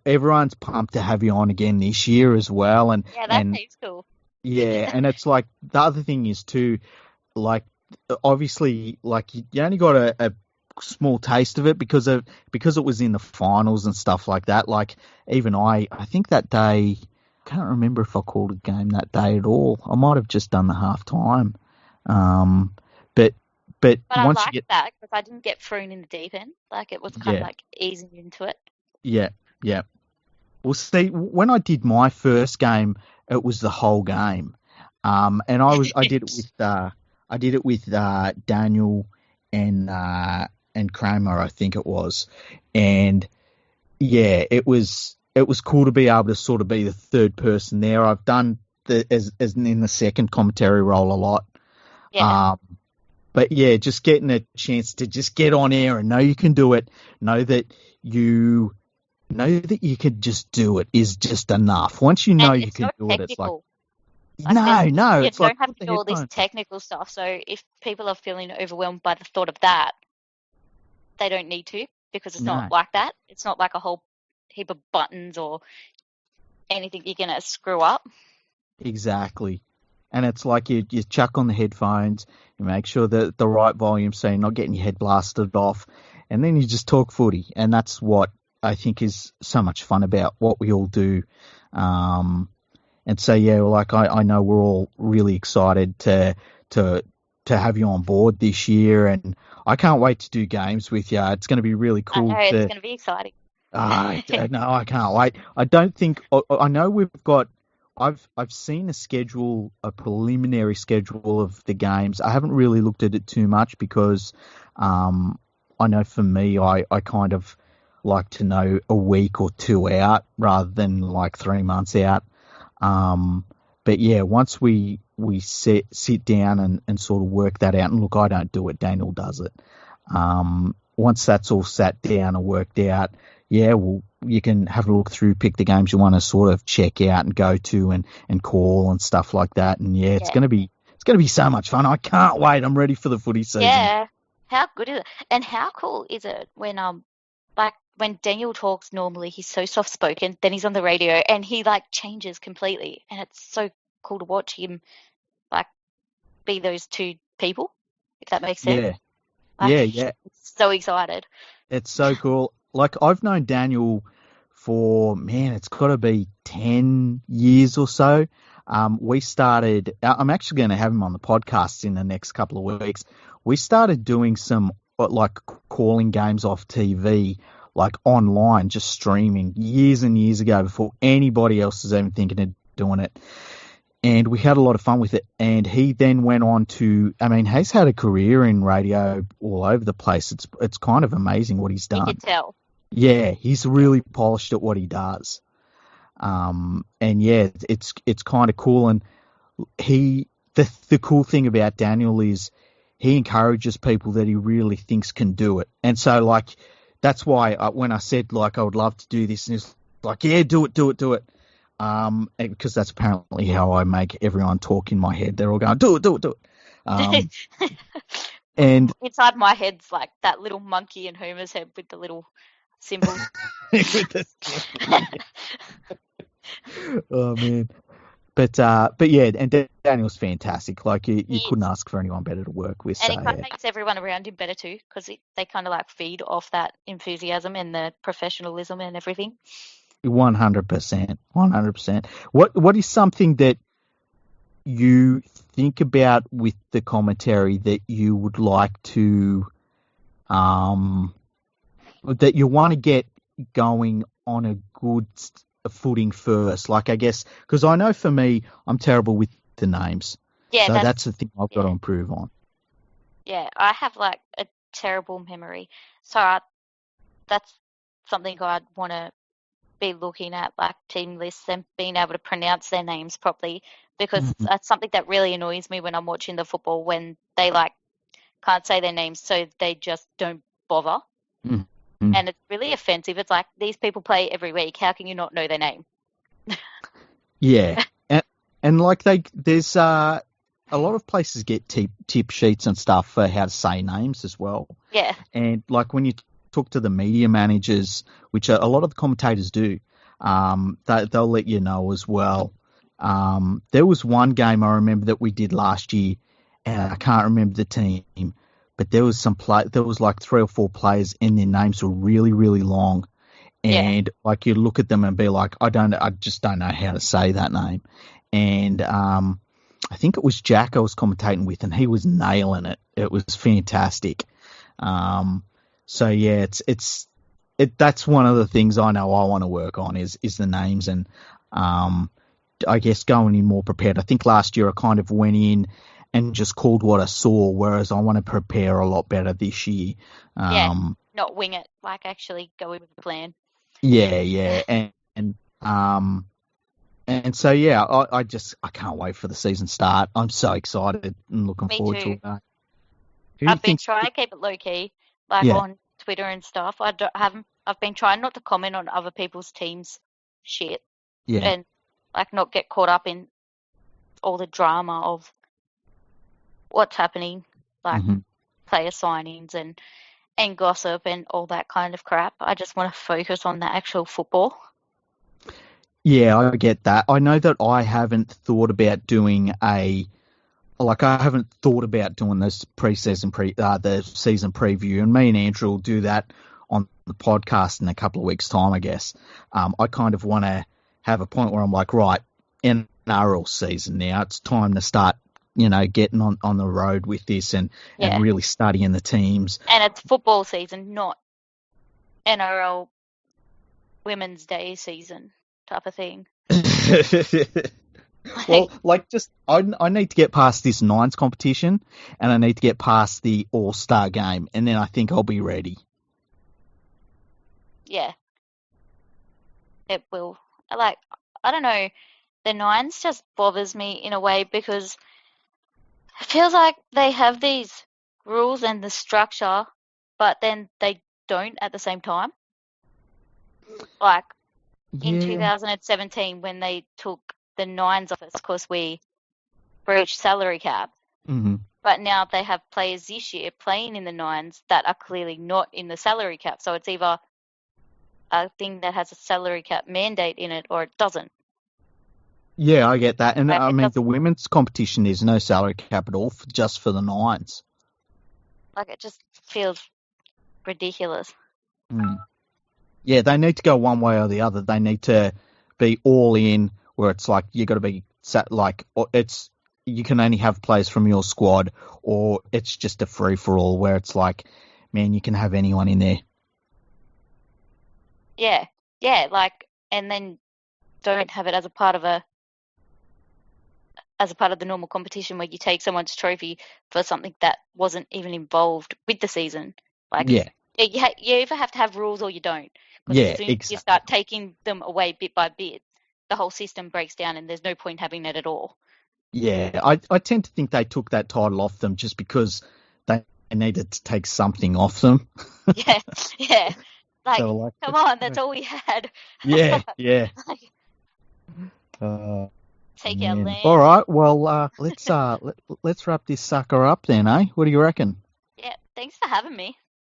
everyone's pumped to have you on again this year as well, Yeah, that and seems cool. yeah, and it's like the other thing is too, like obviously, like you only got a small taste of it because it was in the finals and stuff like that. Like even I think that day, I can't remember if I called a game that day at all. I might have just done the half time. Um, but But I once you liked get that because I didn't get thrown in the deep end. Like it was kind of yeah like easing into it. yeah yeah. Well, see, when I did my first game, it was the whole game, and I did it with Daniel and Kramer, I think it was, and yeah, it was cool to be able to sort of be the third person there. I've done as in the second commentary role a lot, Yeah. um, but yeah, just getting a chance to just get on air and know you can do it, know that you know that you could just do it is just enough. Once you know And you it's so can do it, it's like, technical. Like no, no, you it's like, don't have put to the do all this headphones on. technical stuff. So if people are feeling overwhelmed by the thought of that, they don't need to because it's not No, like that. It's not like a whole heap of buttons or anything you're gonna screw up. exactly. And it's like you chuck on the headphones, you make sure that the right volume so you're not getting your head blasted off, and then you just talk footy. And that's what I think is so much fun about what we all do. Um, and so, yeah, like I know we're all really excited to to have you on board this year, and I can't wait to do games with you. It's going to be really I cool know it's to. gonna be exciting. No, I can't wait. I don't think I know we've got. I've seen a schedule, a preliminary schedule of the games. I haven't really looked at it too much because I know for me, I kind of like to know a week or two out rather than like 3 months out. Um, but yeah, once we sit down and sort of work that out, and look, I don't do it, Daniel does it. Once that's all sat down and worked out, yeah, well, you can have a look through, pick the games you want to sort of check out and go to and call and stuff like that. And yeah, Yeah. it's gonna be so much fun. I can't wait. I'm ready for the footy season. Yeah. How good is it? And how cool is it when like when Daniel talks normally he's so soft spoken, then he's on the radio and he like changes completely and it's so cool to watch him like be those two people, if that makes sense. Yeah, Like yeah, yeah. so excited. It's so cool. Like I've known Daniel for man, it's got to be 10 years or so. We started. I'm actually going to have him on the podcast in the next couple of weeks. We started doing some like calling games off TV, like online, just streaming years and years ago before anybody else was even thinking of doing it. And we had a lot of fun with it. And he then went on to, I mean, he's had a career in radio all over the place. It's kind of amazing what he's You done. could tell. Yeah, he's Yeah. really polished at what he does. And yeah, it's kind of cool. And the cool thing about Daniel is he encourages people that he really thinks can do it. And so like that's why when I said like I would love to do this, and he's like, yeah, do it, do it, do it. Because that's apparently how I make everyone talk in my head. They're all going, do it, do it, do it. And Inside my head's like that little monkey in Homer's head with the little symbols. with the oh man, but yeah, and Daniel's fantastic. Like you He couldn't is. ask for anyone better to work with. And So it kind of yeah, makes everyone around him better too, because they kind of like feed off that enthusiasm and the professionalism and everything. 100%, 100%. What is something that you think about with the commentary that you would like to, that you want to get going on a good footing first? Like, I guess, because I know for me, I'm terrible with the names. Yeah, So that's the thing I've got to yeah, improve on. yeah. I have like a terrible memory, so that's something I'd want to be looking at, like team lists and being able to pronounce their names properly, because Mhm, that's something that really annoys me when I'm watching the football when they like can't say their names, so they just don't bother. mhm. And it's really offensive. It's like these people play every week. How can you not know their name? Yeah. And like there's a lot of places get tip sheets and stuff for how to say names as well. Yeah, And like when you talk to the media managers, which a lot of the commentators do, they'll let you know as well. There was one game I remember that we did last year, and I can't remember the team, but there was there was like three or four players, and their names were really, really long. yeah, And like you look at them and be like, I just don't know how to say that name. And I think it was Jack I was commentating with, and he was nailing it. It was fantastic. Um, so yeah, that's one of the things I know I want to work on is the names, and um, I guess going in more prepared. I think last year I kind of went in and just called what I saw, whereas I want to prepare a lot better this year. yeah. Um, Not wing it, like actually go in with the plan. yeah, yeah, um, and so yeah, I can't wait for the season start. I'm so excited and looking Me forward to too. it. Who do you I've been think? trying to keep it low key, like Yeah, on Twitter and stuff. Haven't. I've been trying not to comment on other people's teams' shit yeah. and like not get caught up in all the drama of what's happening, like Hmm. player signings and gossip and all that kind of crap. I just want to focus on the actual football. Yeah, I get that. I know that I haven't thought about doing I haven't thought about doing this the season preview, and me and Andrew will do that on the podcast in a couple of weeks' time, I guess. I kind of want to have a point where I'm like, right, NRL season now, it's time to start, getting on the road with this and Yeah, really studying the teams. and it's football season, not NRL Women's Day season type of thing. Well, like, I need to get past this nines competition, and I need to get past the All Star game, and then I think I'll be ready. Yeah, it will. Like, I don't know, the nines just bothers me in a way because it feels like they have these rules and the structure, but then they don't at the same time. Like in Yeah. 2017 when they took the nines office because we breached salary cap, Hmm. but now they have players this year playing in the nines that are clearly not in the salary cap. So it's either a thing that has a salary cap mandate in it or it doesn't. Yeah, I get that. And Like I it mean, does, the women's competition, there's no salary cap at all just for the nines. like it just feels ridiculous. Mm. Yeah, they need to go one way or the other. They need to be all in, where it's like you got to be like it's you can only have players from your squad, or it's just a free for all where it's like, man, you can have anyone in there. Yeah, yeah, like and then don't have it as a part of the normal competition where you take someone's trophy for something that wasn't even involved with the season. Like, Yeah, you either have to have rules or you don't. Because as yeah, soon as you start exactly. taking them away bit by bit, the whole system breaks down and there's no point having it at all. Yeah, I tend to think they took that title off them just because they needed to take something off them. Yeah, yeah. They Like, were like, come let's on, go. that's all we had. Yeah, yeah. Like, Uh, take our Man. All land. right. Well, let's wrap this sucker up then, eh? What do you reckon? Yeah, thanks for having me.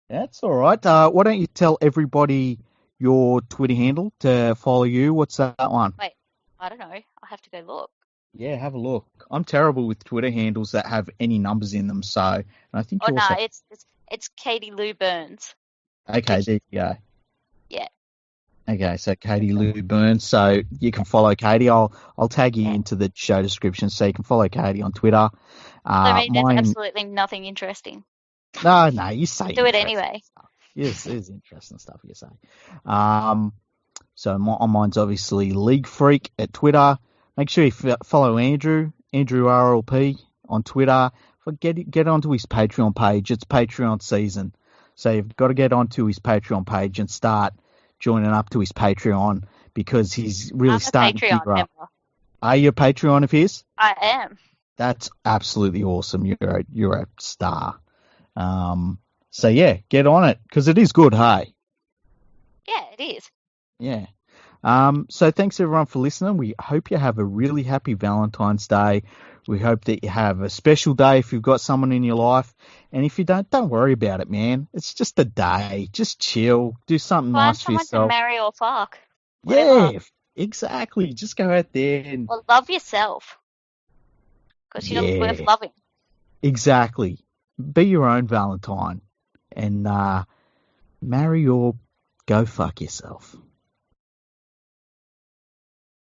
That's all right. Why don't you tell everybody your Twitter handle to follow you? What's that one? Wait, I don't know. I'll have to go look. Yeah, have a look. I'm terrible with Twitter handles that have any numbers in them, so and I think Oh, yours no, have. it's Katey Lou Byrnes. Okay, Which, there you go. yeah, Okay, so Katey Lou Byrnes. So you can follow Katey. I'll tag you into the show description so you can follow Katey on Twitter. I mean, there's Mine. absolutely nothing interesting. No, you say Do it interesting anyway. stuff. Yes, it is interesting stuff you say. Um, so mine's obviously League Freak at Twitter. Make sure you follow Andrew RLP on Twitter. Get onto his Patreon page. It's Patreon season, so you've got to get onto his Patreon page and start joining up to his Patreon because he's really I'm a starting to Patreon gear up. member. Are you a Patreon of his? I am. That's absolutely awesome. You're a star. So yeah, get on it because it is good. Hey, Yeah, it is. yeah. So thanks everyone for listening. We hope you have a really happy Valentine's Day. We hope that you have a special day if you've got someone in your life. And if you don't worry about it, man. It's just a day. Just chill. Do something Find nice for someone to yourself. marry or fuck. Whatever. Yeah, exactly. Just go out there and Or love yourself. Because you're worth yeah, loving. exactly. Be your own Valentine and marry or go fuck yourself.